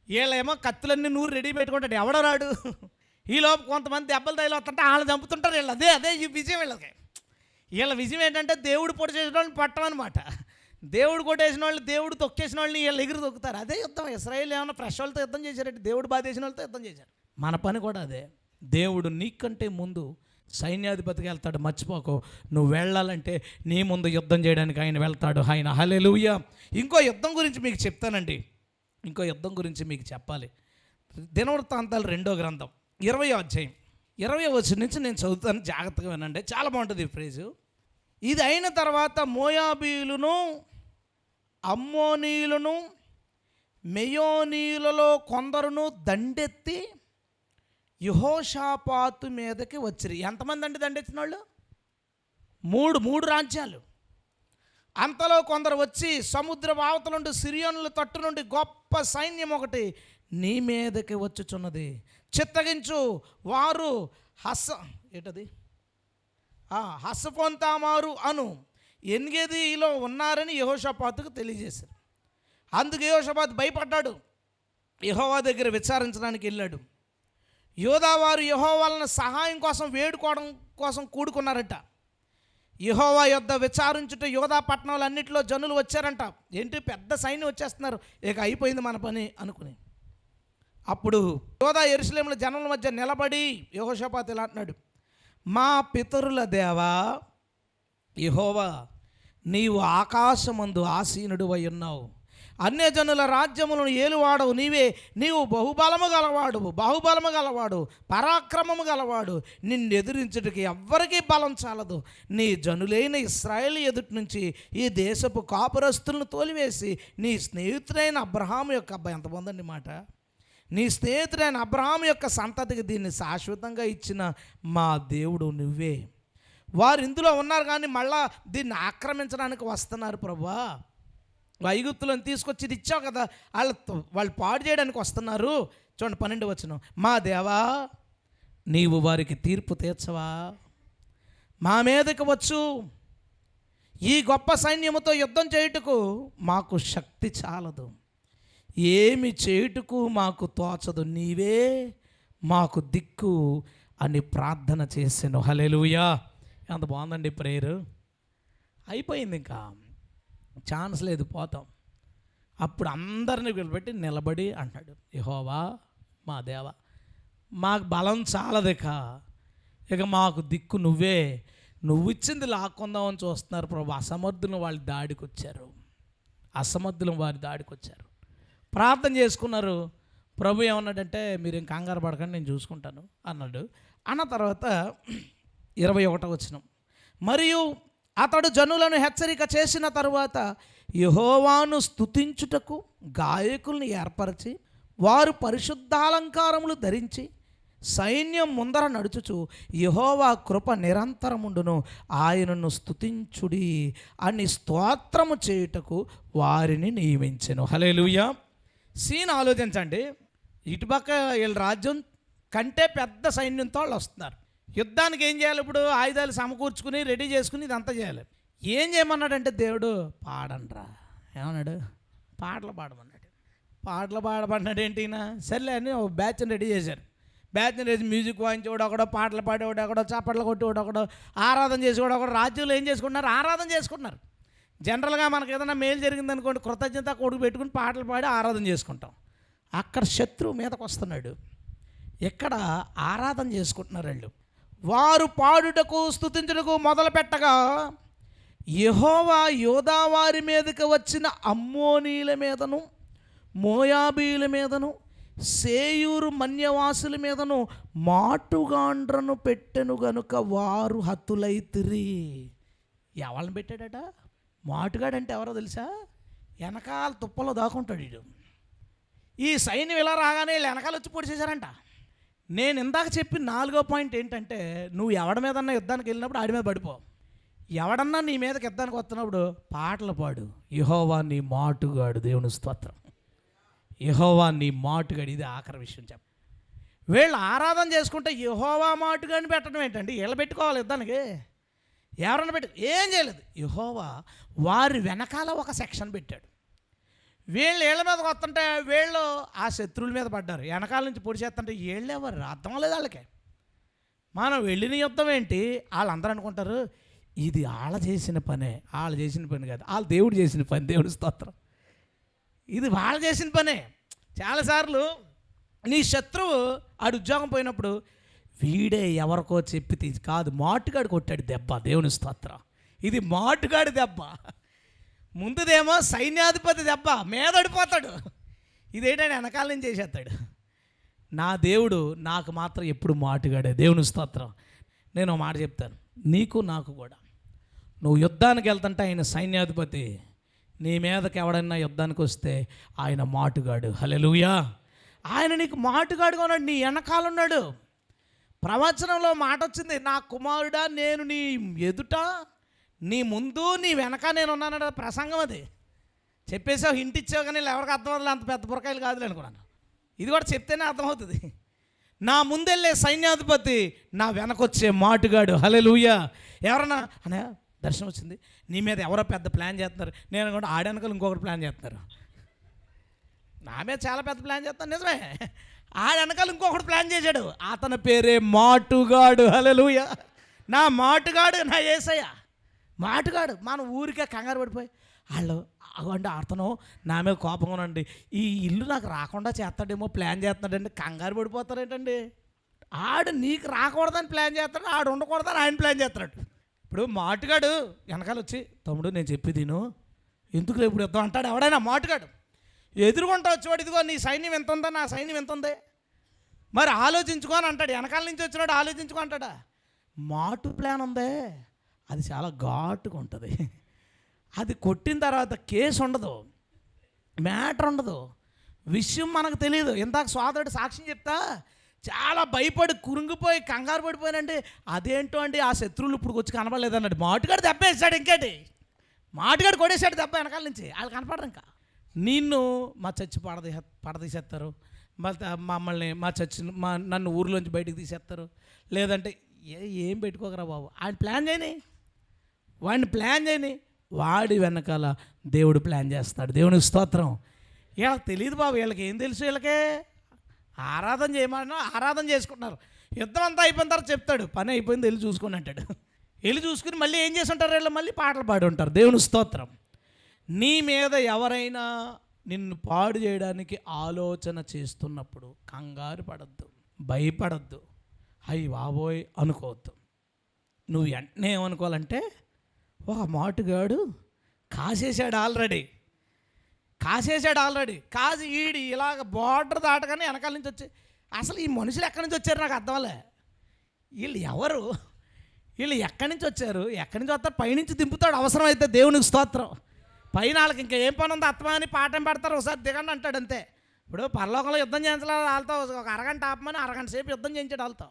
వీళ్ళేమో కత్తులన్నీ నూరు రెడీ పెట్టుకుంటాడు, ఎవడో రాడు. ఈలోపు కొంతమంది దెబ్బలు తగిలిస్తుంటే వాళ్ళని చంపుతుంటారు. వీళ్ళు అదే ఈ విజయం వీళ్ళకి. వీళ్ళ విజయం ఏంటంటే దేవుడు పొడి చేసిన వాళ్ళని పట్టమన్నమాట. దేవుడు కొట్టేసిన వాళ్ళు, దేవుడు తొక్కేసిన వాళ్ళని వీళ్ళు ఎగురు తొక్కుతారు. అదే యుద్ధం. ఇశ్రాయేలు ఏమన్నా ఫ్రెష్ వాళ్ళతో యుద్ధం చేశారంటే దేవుడు బాధేసిన వాళ్ళతో యుద్ధం చేశారు. మన పని కూడా అదే. దేవుడు నీకంటే ముందు సైన్యాధిపతికి వెళ్తాడు, మర్చిపోకు. నువ్వు వెళ్ళాలంటే నీ ముందు యుద్ధం చేయడానికి ఆయన వెళ్తాడు. ఆయన. హల్లెలూయా. ఇంకో యుద్ధం గురించి మీకు చెప్తానండి, ఇంకో యుద్ధం గురించి మీకు చెప్పాలి. దినవృత్తాంతాలు 2వ గ్రంథం 20వ అధ్యాయం 20వ వచనం నుంచి నేను చదువుతాను, జాగ్రత్తగా వినండి. చాలా బాగుంటుంది ఈ ఫ్రేజు. ఇది అయిన తర్వాత మోయాబీయులను, అమ్మోనీయులను, మెయోనీయులలో కొందరును దండెత్తి యెహోషాపాతు మీదకి వచ్చిరి. ఎంతమంది అండి దండెత్తిన వాళ్ళు? 3 రాజ్యాలు. అంతలో కొందరు వచ్చి సముద్ర అవతల నుండి సిరియనుల తట్టు నుండి గొప్ప సైన్యం ఒకటి నీ మీదకి వచ్చుచున్నది, చిత్తగించు. వారు హసఫోన్తామారు అను ఎన్గెదీలో ఉన్నారని యెహోషాపాతుకు తెలియజేశారు. అందుకు యెహోషాపాతు భయపడ్డాడు, యెహోవా దగ్గర విచారించడానికి వెళ్ళాడు. యోదావారు యెహోవాలను సహాయం కోసం వేడుకోవడం కోసం కూడుకున్నారట. యెహోవా యొద్ద విచారించుట యోధా పట్టణాలన్నింటిలో జనులు వచ్చారంట. ఏంటి, పెద్ద సైన్యం వచ్చేస్తున్నారు, ఇక అయిపోయింది మన పని అనుకుని. అప్పుడు యోధా యెరూషలేములో జనుల మధ్య నిలబడి యెహోషాపాతు ఇలా అంటున్నాడు, మా పితరుల దేవా యెహోవా, నీవు ఆకాశమందు ఆసీనుడు అయి ఉన్నావు, అన్యజనుల రాజ్యములను ఏలువాడవు నీవే. నీవు బాహుబలము గలవాడు, పరాక్రమము గలవాడు. నిన్ను ఎదిరించుటకి ఎవ్వరికీ బలం చాలదు. నీ జనులైన ఇశ్రాయేలు ఎదుటి నుంచి ఈ దేశపు కాపురస్తులను తోలివేసి నీ స్నేహితుడైన అబ్రహాము యొక్క ఎంత బాగుందండి మాట, నీ స్నేహితుడైన అబ్రహాము యొక్క సంతతికి దీన్ని శాశ్వతంగా ఇచ్చిన మా దేవుడు నువ్వే. వారు ఇందులో ఉన్నారు కానీ మళ్ళా దీన్ని ఆక్రమించడానికి వస్తున్నారు ప్రభువా. ఐగుప్తులను తీసుకొచ్చి ఇది ఇచ్చావు కదా, వాళ్ళు పాడు చేయడానికి వస్తున్నారు. చూడండి 12వ వచనం, మా దేవా నీవు వారికి తీర్పు తీర్చవా, మా మీదకి వచ్చు. ఈ గొప్ప సైన్యముతో యుద్ధం చేయుటకు మాకు శక్తి చాలదు, ఏమి చేయుటకు మాకు తోచదు, నీవే మాకు దిక్కు అని ప్రార్థన చేసాను. హల్లెలూయా. ఎంత బాగుందండి ప్రేయర్. అయిపోయింది, ఇంకా ఛాన్స్ లేదు, పోతాం. అప్పుడు అందరిని నిలబెట్టి నిలబడి అంటాడు, యెహోవా మా దేవా, మాకు బలం చాలదు, ఇక మాకు దిక్కు నువ్వే. నువ్వు ఇచ్చింది లాక్కుందామని చూస్తున్నారు ప్రభు. అసమర్థులు వారి దాడికి వచ్చారు, ప్రార్థన చేసుకున్నారు. ప్రభు ఏమన్నాడంటే, మీరు ఇంక కంగారు పడకండి, నేను చూసుకుంటాను అన్నాడు. అన్న తర్వాత 21వ వచనం, మరియు అతడు జనులను హెచ్చరిక చేసిన తరువాత యెహోవాను స్తుతించుటకు గాయకుల్ని ఏర్పరిచి వారు పరిశుద్ధాలంకారములు ధరించి సైన్యం ముందర నడుచుచు యెహోవా కృప నిరంతరముండును, ఆయనను స్తుతించుడి అని స్తోత్రము చేయుటకు వారిని నియమించెను. హల్లెలూయా. సీన్ ఆలోచించండి. ఇటుపక్క వీళ్ళ రాజ్యం కంటే పెద్ద సైన్యంతో వాళ్ళు వస్తున్నారు. యుద్ధానికి ఏం చేయాలి? ఇప్పుడు ఆయుధాలు సమకూర్చుకుని రెడీ చేసుకుని ఇదంతా చేయాలి. ఏం చేయమన్నాడంటే దేవుడు, పాడండ్రా. ఏమన్నాడు? పాటలు పాడమన్నాడు. పాటలు పాడమన్నాడు ఏంటి? సర్లే అని ఒక బ్యాచ్ని రెడీ చేశారు. బ్యాచ్ని రెడీ, మ్యూజిక్ వాయించేవాడు ఒకడో, పాటలు పాడేవాడు ఒకడో, చప్పట్లు కొట్టేవాడు ఒకడో, ఆరాధన చేసేవాడు ఒకడు. రాజ్యంలో ఏం చేసుకుంటున్నారు? ఆరాధన చేసుకుంటున్నారు. జనరల్గా మనకు ఏదైనా మేలు జరిగిందనుకోండి, కృతజ్ఞత కొడుకు పెట్టుకుని పాటలు పాడి ఆరాధన చేసుకుంటాం. అక్కడ శత్రువు మీదకు వస్తున్నాడు. ఇక్కడ ఆరాధన చేసుకుంటున్నారు వాళ్ళు. వారు పాడుటకు స్తుతించుటకు మొదలు పెట్టగా యెహోవా యోధా వారి మీదకి వచ్చిన అమ్మోనీల మీదను మోయాబీల మీదను సేయూరు మన్యవాసుల మీదను మాటుగాండ్రను పెట్టెను గనుక వారు హతులైతిరి. ఎవరిని పెట్టాడట? మాటుగాడంటే ఎవరో తెలుసా? వెనకాల తుప్పలో దాక్కుంటాడు వీడు. ఈ సైన్యం ఇలా రాగానే వీళ్ళు వెనకాల వచ్చి పొడిచేశారంట. నేను ఇందాక చెప్పిన 4వ పాయింట్ ఏంటంటే, నువ్వు ఎవడి మీదన్నా యుద్ధానికి వెళ్ళినప్పుడు ఆడి మీద పడిపో. ఎవడన్నా నీ మీదకి యుద్ధానికి వస్తున్నప్పుడు పాటలు పాడు. యెహోవా నీ మాటుగాడు, దేవుని స్తోత్రం. యెహోవా నీ మాటుగాడు. ఇది ఆఖరి విషయం చెప్ప. వీళ్ళు ఆరాధన చేసుకుంటే యెహోవా మాటుగాడిని పెట్టడం ఏంటండి? వీళ్ళు పెట్టుకోవాలి యుద్ధానికి. ఎవరన్నా పెట్టి ఏం చేయలేదు. యెహోవా వారి వెనకాల ఒక సెక్షన్ పెట్టాడు. వీళ్ళు వీళ్ళ మీదకి వస్తుంటే వీళ్ళు ఆ శత్రువుల మీద పడ్డారు. వెనకాల నుంచి పొడి చేస్తుంటే వీళ్ళు ఎవరు అర్థం లేదు వాళ్ళకి. మనం వెళ్ళిన యుద్ధం ఏంటి? వాళ్ళందరూ అనుకుంటారు ఇది వాళ్ళ చేసిన పనే. వాళ్ళు చేసిన పని కాదు, వాళ్ళు దేవుడు చేసిన పని. దేవుడి స్తోత్రం. ఇది వాళ్ళు చేసిన పనే. చాలాసార్లు నీ శత్రువు ఆడు ఉద్యోగం పోయినప్పుడు వీడే ఎవరికో చెప్పి కాదు, మాటుగాడు కొట్టాడు దెబ్బ. దేవుని స్తోత్రం. ఇది మాటుగాడి దెబ్బ. ముందుదేమో సైన్యాధిపతి దెబ్బ, మీదడిపోతాడు. ఇదేంటంటే వెనకాల నుంచి చేసేస్తాడు. నా దేవుడు నాకు మాత్రం ఎప్పుడు మాటుగాడే. దేవుని స్తోత్రం. నేను మాట చెప్తాను, నీకు నాకు కూడా. నువ్వు యుద్ధానికి వెళ్తుంటే ఆయన సైన్యాధిపతి, నీ మీదకి ఎవడన్నా యుద్ధానికి వస్తే ఆయన మాటుగాడు. హల్లెలూయా. ఆయన నీకు మాటుగాడుగా ఉన్నాడు, నీ వెనకాల ఉన్నాడు. ప్రవచనంలో మాట వచ్చింది, నా కుమారుడా నేను నీ ఎదుట నీ ముందు నీ వెనక నేను ఉన్నానట. ప్రసంగం అది చెప్పేసావు, హింట్ ఇచ్చావు, కానీ ఎవరికి అర్థం అవ్వదు. అంత పెద్ద బురకాయలు కాదులే అనుకున్నాను. ఇది కూడా చెప్తేనే అర్థమవుతుంది. నా ముందెళ్ళే సైన్యాధిపతి, నా వెనకొచ్చే మాటుగాడు. హల్లెలూయా. ఎవరన్నా అనే దర్శనం వచ్చింది, నీ మీద ఎవరో పెద్ద ప్లాన్ చేస్తున్నారు. నేను కూడా ఆడెనకలు ఇంకొకటి ప్లాన్ చేస్తున్నారు. నా మీద చాలా పెద్ద ప్లాన్ చేస్తాను, నిజమే. ఆడెనకాల ఇంకొకటి ప్లాన్ చేశాడు, అతని పేరే మాటుగాడు. హల్లెలూయా. నా మాటుగాడు నా యేసయ్య. మాటుగాడు. మన ఊరికే కంగారు పడిపోయి వాళ్ళు అంటే అతను నా మీద కోపంగా ఉండండి, ఈ ఇల్లు నాకు రాకుండా చేస్తాడేమో ప్లాన్ చేస్తున్నాడండి, కంగారు పడిపోతారేంటండి. ఆడు నీకు రాకూడదని ప్లాన్ చేస్తాడు, ఆడు ఉండకూడదని ఆయన ప్లాన్ చేస్తాడు. ఇప్పుడు మాటుగాడు వెనకాల వచ్చి, తమ్ముడు నేను చెప్పి తిను, ఎందుకు రేపు యుద్ధం అంటాడు ఎవడైనా. మాటుగాడు ఎదురుకుంటా వచ్చేవాడు, ఇదిగో నీ సైన్యం ఎంత ఉందా, నా సైన్యం ఎంత ఉంది, మరి ఆలోచించుకో అని అంటాడు. వెనకాల నుంచి వచ్చినాడు ఆలోచించుకో అంటాడా. మాటు ప్లాన్ ఉందే, అది చాలా ఘాటుగా ఉంటుంది. అది కొట్టిన తర్వాత కేసు ఉండదు, మ్యాటర్ ఉండదు, విషయం మనకు తెలియదు. ఇందాక సోదరుడు సాక్ష్యం చెప్తా, చాలా భయపడి కురుంగిపోయి కంగారు పడిపోయానండి. అదేంటో అండి ఆ శత్రువులు ఇప్పుడు వచ్చి కనపడలేదన్నాడు. మాటుగాడు దెబ్బ వేసాడు, ఇంకేంటి మాటుగాడు కొడేశాడు దెబ్బ వెనకాల నుంచి. వాళ్ళు కనపడరు. ఇంకా నిన్ను మా చర్చి పడదీసేస్తారు, మమ్మల్ని నన్ను ఊరిలోంచి బయటికి తీసేస్తారు, లేదంటే ఏం పెట్టుకోకరా బాబు. ఆయన ప్లాన్ చేయని, వాడిని ప్లాన్ చేయని, వాడి వెనకాల దేవుడు ప్లాన్ చేస్తాడు. దేవునికి స్తోత్రం. వీళ్ళకి తెలియదు బాబు, వీళ్ళకి ఏం తెలుసు, వీళ్ళకే ఆరాధన చేయమన్నా ఆరాధన చేసుకుంటున్నారు. యుద్ధం అంతా అయిపోయిన తర్వాత చెప్తాడు, పని అయిపోయింది వెళ్ళి చూసుకొని అంటాడు. వెళ్ళి చూసుకుని మళ్ళీ ఏం చేసి ఉంటారు వీళ్ళు, మళ్ళీ పాటలు పాడి ఉంటారు. దేవుని స్తోత్రం. నీ మీద ఎవరైనా నిన్ను పాడు చేయడానికి ఆలోచన చేస్తున్నప్పుడు కంగారు పడద్దు, భయపడద్దు, అయ్యి బాబోయ్ అనుకోవద్దు. నువ్వు వెంటనే ఏమనుకోవాలంటే, ఒక మాటుగాడు కాసేసాడు ఆల్రెడీ, కాసి ఈడి ఇలాగ బార్డర్ దాటగానే వెనకాల నుంచి వచ్చి, అసలు ఈ మనుషులు ఎక్కడి నుంచి వచ్చారు నాకు అర్థంలే. వీళ్ళు ఎవరు, వీళ్ళు ఎక్కడి నుంచి వచ్చారు, ఎక్కడి నుంచి వస్తారు, పైనుంచి దింపుతాడు అవసరమైతే. దేవునికి స్తోత్రం. పైన వాళ్ళకి ఇంకా ఏం పని ఉందో అత్తమని పాఠం పెడతారు, ఒకసారి దిగండి అంటాడు అంతే. ఇప్పుడు పరలోకంలో యుద్ధం చేయించాలి వాళ్ళతో, ఒక అరగంట ఆపమని అరగంట సేపు యుద్ధం చేయించాడు వాళ్ళతో.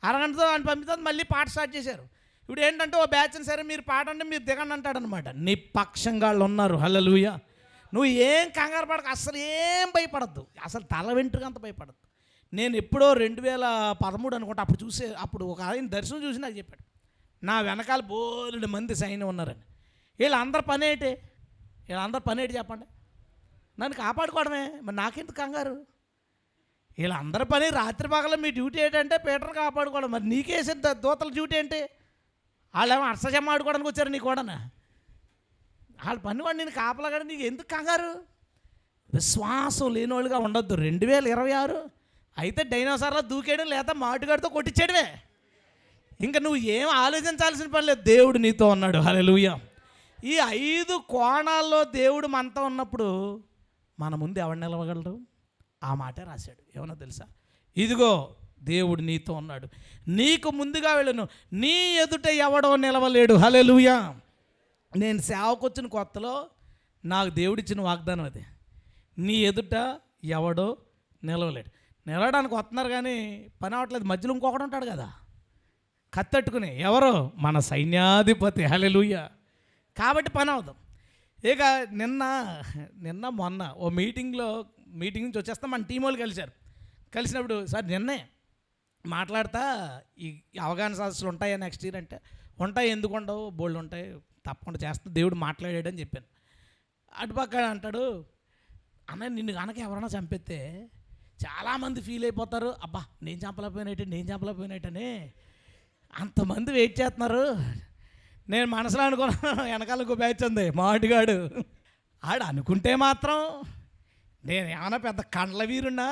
అరగంటతో ఆయన పంపిస్తుంది, మళ్ళీ పాట స్టార్ట్ చేశారు. ఇప్పుడు ఏంటంటే ఓ బ్యాచ్ని సరే మీరు పాట అంటే మీరు దిగండి అంటాడు అనమాట. నీ పక్షంగా వాళ్ళు ఉన్నారు. హల్లెలూయా. నువ్వు ఏం కంగారు పడక, అసలు ఏం భయపడద్దు, అసలు తల వెంట్రుకంత భయపడద్దు. నేను ఎప్పుడో 2013 అనుకుంటా అప్పుడు అప్పుడు ఒక ఆయన దర్శనం చూసి నాకు చెప్పాడు, నా వెనకాల బోలెడు మంది సైన్యం ఉన్నారని. వీళ్ళందరి పని ఏంటి చెప్పండి, నన్ను కాపాడుకోవడమే. మరి నాకెందుకు కంగారు? వీళ్ళందరి పని రాత్రి పగల మీ డ్యూటీ ఏంటంటే పీటర్ని కాపాడుకోవడం. మరి నీకేసిన దూతల డ్యూటీ ఏంటి? వాళ్ళేమో అర్సజమ్మ ఆడుకోవడానికి వచ్చారు నీ కూడా. వాళ్ళ పని వాడు నేను కాపలాగాడు, నీకు ఎందుకు కంగారు? విశ్వాసం లేనివాళ్ళుగా ఉండొద్దు. 2026 అయితే డైనోసార్లో దూకేయడం లేదా మాటుగాడితో కొట్టించేయడమే. ఇంకా నువ్వు ఏం ఆలోచించాల్సిన పని లేదు, దేవుడు నీతో ఉన్నాడు. హల్లెలూయా. ఈ 5 కోణాల్లో దేవుడు మనతో ఉన్నప్పుడు మన ముందు ఎవడు నిలవగలరు? ఆ మాటే రాశాడు. ఏమన్నా తెలుసా? ఇదిగో దేవుడు నీతో ఉన్నాడు, నీకు ముందుగా వెళ్ళను, నీ ఎదుట ఎవడో నిలవలేడు. హల్లెలూయా. నేను సేవకు వచ్చిన కొత్తలో నాకు దేవుడిచ్చిన వాగ్దానం అది, నీ ఎదుట ఎవడో నిలవలేడు. నిలవడానికి వస్తున్నారు కానీ పని అవ్వట్లేదు. మధ్యలో ఇంకొకడు ఉంటాడు కదా కత్తెట్టుకుని, ఎవరో మన సైన్యాధిపతి. హల్లెలూయా. కాబట్టి పని అవుదాం. ఇక నిన్న మొన్న ఓ మీటింగ్ నుంచి వచ్చేస్తాం, మన టీం వాళ్ళు కలిసినప్పుడు సార్ నిన్నే మాట్లాడతా ఈ అవగాహన సదస్సులు ఉంటాయా నెక్స్ట్ ఇయర్ అంటే, ఉంటాయి, ఎందుకు ఉండవు, బోల్డ్ ఉంటాయి, తప్పకుండా చేస్తా, దేవుడు మాట్లాడాడని చెప్పాను. అటుపక్క అంటాడు, అన్న నిన్ను కనుక ఎవరైనా చంపితే చాలామంది ఫీల్ అయిపోతారు, అబ్బా నేను చంపలేకపోయినట్టని అంతమంది వెయిట్ చేస్తున్నారు. నేను మనసులో అనుకున్నాను, వెనకాలకు బ్యాచ్ ఉంది మాటుగాడు, ఆడు అనుకుంటే మాత్రం నేను ఏమైనా పెద్ద కండ్ల వీరున్నా,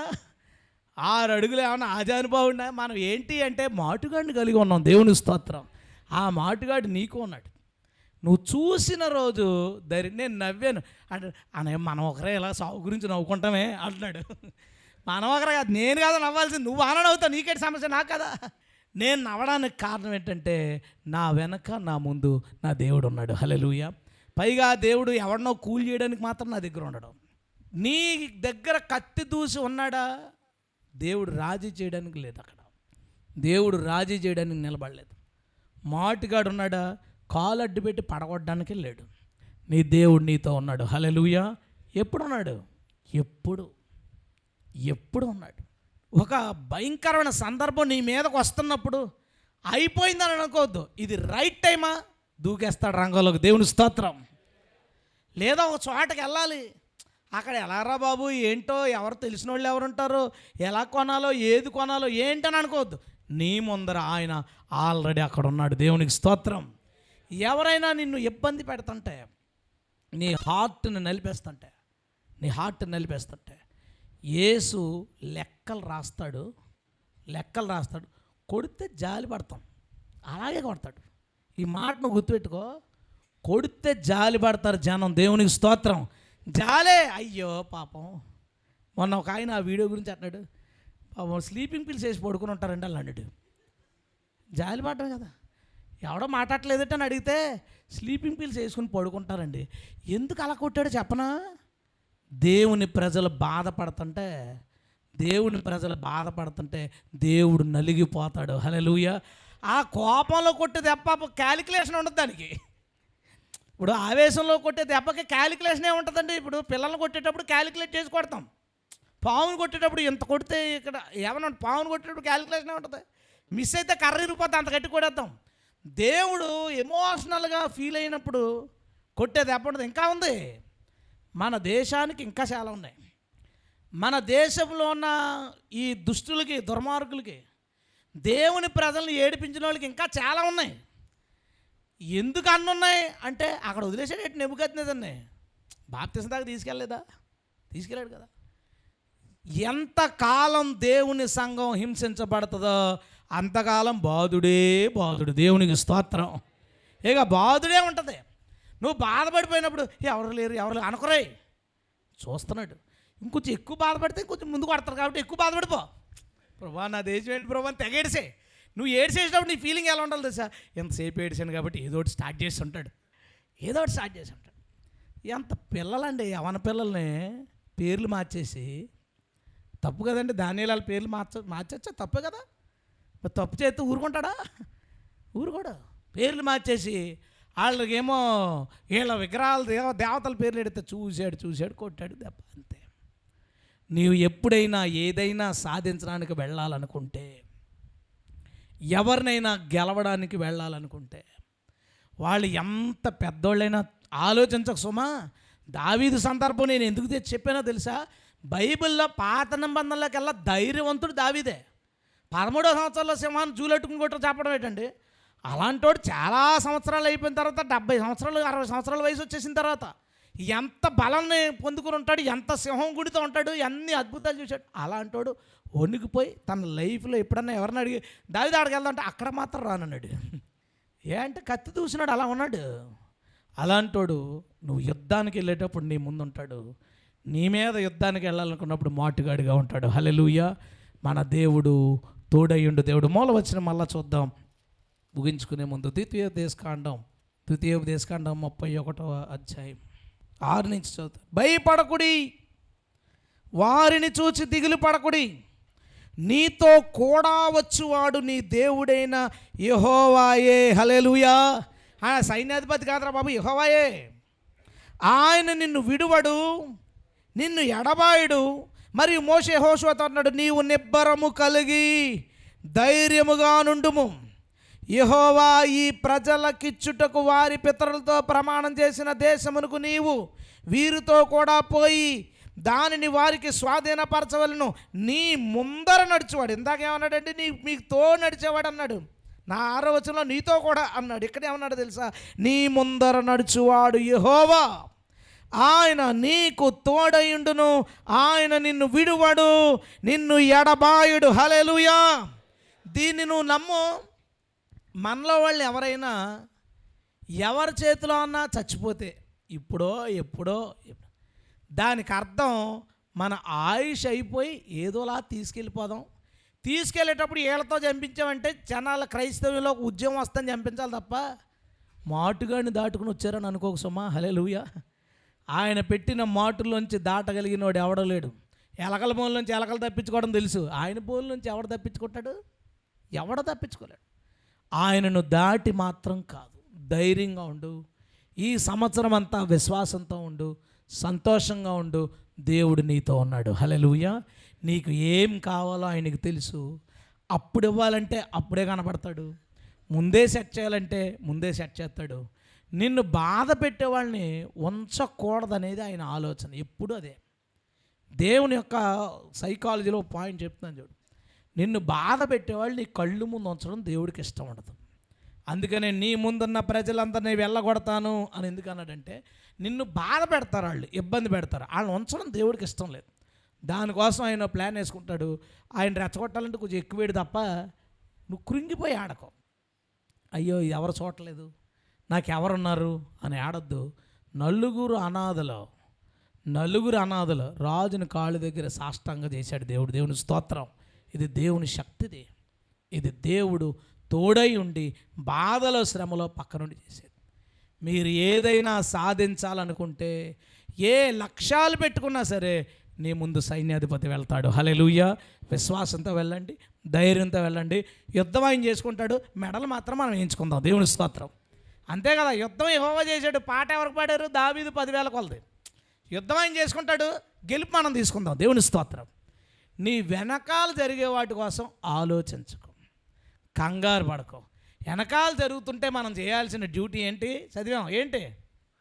6 అడుగులు ఏమైనా ఆజానుభావున్నా, మనం ఏంటి అంటే మాటుగాడిని కలిగి ఉన్నాం. దేవుని స్తోత్రం. ఆ మాటుగాడు నీకు ఉన్నాడు. నువ్వు చూసిన రోజు నేను నవ్వాను అంటే, మనం ఒకరే ఇలా సాగు గురించి నవ్వుకుంటామే అంటున్నాడు. మనం ఒకరే కాదు, నేను కాదు నవ్వాల్సింది, నువ్వు ఆనందవుతావు, నీకేంటి సమస్య, నాకు కదా. నేను నవ్వడానికి కారణం ఏంటంటే నా వెనక నా ముందు నా దేవుడు ఉన్నాడు. హల్లెలూయా. పైగా దేవుడు ఎవరినో కూల్ చేయడానికి మాత్రం నా దగ్గర ఉండడం. నీ దగ్గర కత్తి దూసి ఉన్నాడా? దేవుడు రాజీ చేయడానికి లేదు అక్కడ. దేవుడు రాజీ చేయడానికి నిలబడలేదు. మాటుగాడు ఉన్నాడా? కాలు అడ్డు పెట్టి పడగొట్టడానికి లేడు. నీ దేవుడు నీతో ఉన్నాడు. హల్లెలూయా. ఎప్పుడు ఉన్నాడు? ఎప్పుడు ఉన్నాడు. ఒక భయంకరమైన సందర్భం నీ మీదకు వస్తున్నప్పుడు అయిపోయిందని అనుకోవద్దు, ఇది రైట్ టైమా, దూకేస్తాడు రంగంలోకి. దేవుని స్తోత్రం. లేదా ఒక చోటకి వెళ్ళాలి, అక్కడ ఎలారా బాబు ఏంటో, ఎవరు తెలిసిన వాళ్ళు ఎవరు ఉంటారు, ఎలా కొనాలో ఏది కొనాలో ఏంటని అనుకోవద్దు. నీ ముందర ఆయన ఆల్రెడీ అక్కడ ఉన్నాడు. దేవునికి స్తోత్రం. ఎవరైనా నిన్ను ఇబ్బంది పెడుతుంటే, నీ హార్ట్ని నలిపేస్తుంటే యేసు లెక్కలు రాస్తాడు. కొడితే జాలి పడతాం, అలాగే కొడతాడు. ఈ మాటను గుర్తుపెట్టుకో, కొడితే జాలి పడతారు జనం. దేవునికి స్తోత్రం. జాలే, అయ్యో పాపం. మొన్న ఒక ఆయన ఆ వీడియో గురించి అన్నాడు, పాపం స్లీపింగ్ పిల్స్ వేసి పడుకుని ఉంటారండి అలా అన్నాడు. జాలి పడ్డం కదా, ఎవడో మాట్లాడలేదట అని అడిగితే స్లీపింగ్ పిల్స్ వేసుకుని పడుకుంటారండి. ఎందుకు అలా కొట్టాడో చెప్పనా? దేవుని ప్రజలు బాధపడుతుంటే దేవుడు నలిగిపోతాడు. హల్లెలూయా. ఆ కోపంలో కొట్టే దెబ్బ క్యాలిక్యులేషన్ ఉండదు దానికి. ఇప్పుడు ఆవేశంలో కొట్టే దెబ్బకి క్యాలిక్యులేషన్ ఏముంటుందండి? ఇప్పుడు పిల్లల్ని కొట్టేటప్పుడు క్యాలిక్యులేట్ చేసి కొడతాం. పావును కొట్టేటప్పుడు ఇంత కొడితే ఇక్కడ ఏమన్నా పావును కొట్టేటప్పుడు క్యాలిక్యులేషన్ ఉంటుంది. మిస్ అయితే కర్ర ఇరిగిపోతే అంత గట్టి కొడేద్దాం. దేవుడు ఎమోషనల్గా ఫీల్ అయినప్పుడు కొట్టే దెబ్బ ఉంటుంది. ఇంకా ఉంది, మన దేశానికి ఇంకా చాలా ఉన్నాయి. మన దేశంలో ఉన్న ఈ దుష్టులకి, దుర్మార్గులకి, దేవుని ప్రజల్ని ఏడిపించిన వాళ్ళకి ఇంకా చాలా ఉన్నాయి. ఎందుకు అన్నీ ఉన్నాయి అంటే, అక్కడ వదిలేసాడు ఎటు నెబుకద్నెజర్ని. బాప్తిసం దాకా తీసుకెళ్ళాడు కదా. ఎంతకాలం దేవుని సంఘం హింసించబడుతుందో అంతకాలం బాధుడే. దేవునికి స్తోత్రం. ఇక బాధుడే ఉంటుంది. నువ్వు బాధపడిపోయినప్పుడు ఎవరు లేరు అనుకురే చూస్తున్నాడు. ఇంకొంచెం ఎక్కువ బాధపడితే ఇంకొంచెం ముందు కొడతారు కాబట్టి ఎక్కువ బాధపడిపో. ప్రభా నా దేశం ఏంటి ప్రభా అని తెగ ఏడిసే. నువ్వు ఏడ్చేసినప్పుడు నీ ఫీలింగ్ ఎలా ఉండాలి తెలుసా? ఎంతసేపు ఏడిసాను కాబట్టి ఏదో ఒకటి స్టార్ట్ చేసి ఉంటాడు. ఎంత పిల్లలండి, యవన పిల్లల్ని పేర్లు మార్చేసి, తప్పు కదండి, దానియాల పేర్లు మార్చచ్చా? తప్పే కదా. మరి తప్పు చేస్తే ఊరుకుంటాడా? ఊరుకోడు. పేర్లు మార్చేసి వాళ్ళకేమో వీళ్ళ విగ్రహాలు దేవతల పేర్లు ఎడితే చూశాడు కొట్టాడు దెబ్బ, అంతే. నీవు ఎప్పుడైనా ఏదైనా సాధించడానికి వెళ్ళాలనుకుంటే, ఎవరినైనా గెలవడానికి వెళ్ళాలనుకుంటే, వాళ్ళు ఎంత పెద్దోళ్ళైనా ఆలోచించక సుమా. దావీదు సందర్భం నేను ఎందుకు చెప్పానో తెలుసా? బైబిల్లో పాత నిబంధనలకెల్లా ధైర్యవంతుడు దావీదే. 13వ సంవత్సరంలో సింహాన్ని జూలెట్టుకుని కొట్టు చెప్పడం ఏంటండి? అలాంటోడు చాలా సంవత్సరాలు అయిపోయిన తర్వాత, 70 సంవత్సరాలు 60 సంవత్సరాల వయసు వచ్చేసిన తర్వాత ఎంత బలాన్ని పొందుకుని ఉంటాడు, ఎంత సింహం గుడితో ఉంటాడు, ఎన్ని అద్భుతాలు చూశాడు. అలాంటోడు వణికిపోయి తన లైఫ్లో ఎప్పుడన్నా ఎవరన్నా అడిగి దావీదు ఆడికి వెళ్దాం అంటే అక్కడ మాత్రం రానన్నాడు. ఏ అంటే కత్తి చూసినాడు, అలా ఉన్నాడు. అలాంటోడు నువ్వు యుద్ధానికి వెళ్ళేటప్పుడు నీ ముందు ఉంటాడు, నీ మీద యుద్ధానికి వెళ్ళాలనుకున్నప్పుడు మాటుగాడిగా ఉంటాడు. హల్లెలూయా. మన దేవుడు తోడయ్యుండు. దేవుడు మూల వచ్చిన మళ్ళా చూద్దాం ముగించుకునే ముందు. ద్వితీయోపదేశకాండం 31వ అధ్యాయం 6 నుంచి చదువుతాం. భయపడకుడి, వారిని చూచి దిగులు పడకుడి, నీతో కూడా వచ్చువాడు నీ దేవుడైన యెహోవాయే. హల్లెలూయా. సైన్యాధిపతి కాదురా బాబు, యెహోవాయే. ఆయన నిన్ను విడువడు, నిన్ను ఎడబాయుడు. మరియు మోషే యెహోషువతో అన్నాడు, నీవు నిబ్బరము కలిగి ధైర్యముగా నుండుము. యెహోవా ఈ ప్రజలకిచ్చుటకు వారి పితరులతో ప్రమాణం చేసిన దేశమునకు నీవు వీరితో కూడా పోయి దానిని వారికి స్వాధీనపరచవలను. నీ ముందర నడిచేవాడు. ఇందాకేమన్నాడండి, మీతో నడిచేవాడు అన్నాడు. నా 6వ వచనంలో నీతో కూడా అన్నాడు. ఇక్కడ ఏమన్నాడు తెలుసా? నీ ముందర నడుచువాడు యెహోవా, ఆయన నీకు తోడయుండును, ఆయన నిన్ను విడువడు, నిన్ను ఎడబాయుడు. హల్లెలూయా. దీన్ని నువ్వు నమ్ము. మనలో వాళ్ళు ఎవరైనా ఎవరి చేతిలో అన్నా చచ్చిపోతే ఇప్పుడో ఎప్పుడో, దానికి అర్థం మన ఆయుష్ అయిపోయి ఏదోలా తీసుకెళ్ళిపోదాం. తీసుకెళ్ళేటప్పుడు వీళ్ళతో చంపించామంటే జనాల క్రైస్తవ్యంలో ఒక ఉద్యమం వస్తుందని చంపించాలి తప్ప మాటుగాడిని దాటుకుని వచ్చారని అనుకోక సుమా. హల్లెలూయా. ఆయన పెట్టిన మాటుల్లోంచి దాటగలిగిన వాడు ఎవడలేడు. ఎలకల బోన్లోంచి ఎలకలు తప్పించుకోవడం తెలుసు, ఆయన బోన్లోంచి ఎవడు తప్పించుకుంటాడు? ఎవడ తప్పించుకోలేడు. ఆయనను దాటి మాత్రం కాదు. ధైర్యంగా ఉండు. ఈ సంవత్సరం అంతా విశ్వాసంతో ఉండు, సంతోషంగా ఉండు. దేవుడు నీతో ఉన్నాడు. హల్లెలూయా. నీకు ఏం కావాలో ఆయనకు తెలుసు. అప్పుడు ఇవ్వాలంటే అప్పుడే కనపడతాడు, ముందే సెట్ చేయాలంటే ముందే సెట్ చేస్తాడు. నిన్ను బాధ పెట్టేవాళ్ళని ఉంచకూడదనేది ఆయన ఆలోచన ఎప్పుడు అదే. దేవుని యొక్క సైకాలజీలో పాయింట్ చెప్తున్నాను చూడు. నిన్ను బాధ పెట్టేవాళ్ళు నీ కళ్ళు ముందు ఉంచడం దేవుడికి ఇష్టం ఉండదు. అందుకనే నీ ముందున్న ప్రజలందరినీ వెళ్ళగొడతాను అని ఎందుకు అన్నాడంటే, నిన్ను బాధ పెడతారు, వాళ్ళు ఇబ్బంది పెడతారు, వాళ్ళని ఉంచడం దేవుడికి ఇష్టం లేదు. దానికోసం ఆయన ప్లాన్ వేసుకుంటాడు. ఆయన రెచ్చగొట్టాలంటే కొంచెం ఎక్కువేడు తప్ప నువ్వు కృంగిపోయి ఆడకో. అయ్యో ఎవరు చూడలేదు, నాకెవరున్నారు అని ఆడొద్దు. నలుగురు అనాథలు రాజుని కాళ్ళ దగ్గర సాష్టాంగం చేశాడు దేవుడు. దేవుని స్తోత్రం. ఇది దేవుని శక్తిది. ఇది దేవుడు తోడై ఉండి బాధలో శ్రమలో పక్క నుండి చేసేది. మీరు ఏదైనా సాధించాలనుకుంటే, ఏ లక్ష్యాలు పెట్టుకున్నా సరే నీ ముందు సైన్యాధిపతి వెళ్తాడు. హల్లెలూయా. విశ్వాసంతో వెళ్ళండి, ధైర్యంతో వెళ్ళండి. యుద్ధం ఆయన చేసుకుంటాడు, మెడలు మాత్రం మనం వేయించుకుందాం. దేవుని స్తోత్రం. అంతే కదా. యుద్ధం యెహోవా చేశాడు. పాట ఎవరికి పాడారు? దావీదు 10,000 కొలది. యుద్ధం ఆయన చేసుకుంటాడు, గెలుపు మనం తీసుకుందాం. దేవుని స్తోత్రం. నీ వెనకాల జరిగే వాటి కోసం ఆలోచించుకో, కంగారు పడకో. వెనకాల జరుగుతుంటే మనం చేయాల్సిన డ్యూటీ ఏంటి? చదివాం ఏంటి?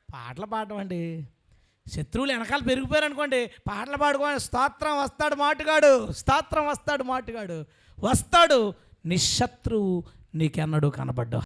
పాటలు పాడటం అండి. శత్రువులు వెనకాల పెరిగిపోయారు అనుకోండి, పాటలు పాడుకోని స్తోత్రం వస్తాడు మాటుగాడు, స్తోత్రం వస్తాడు మాటుగాడు వస్తాడు. నీ శత్రువు నీకెన్నడూ కనబడ్డా.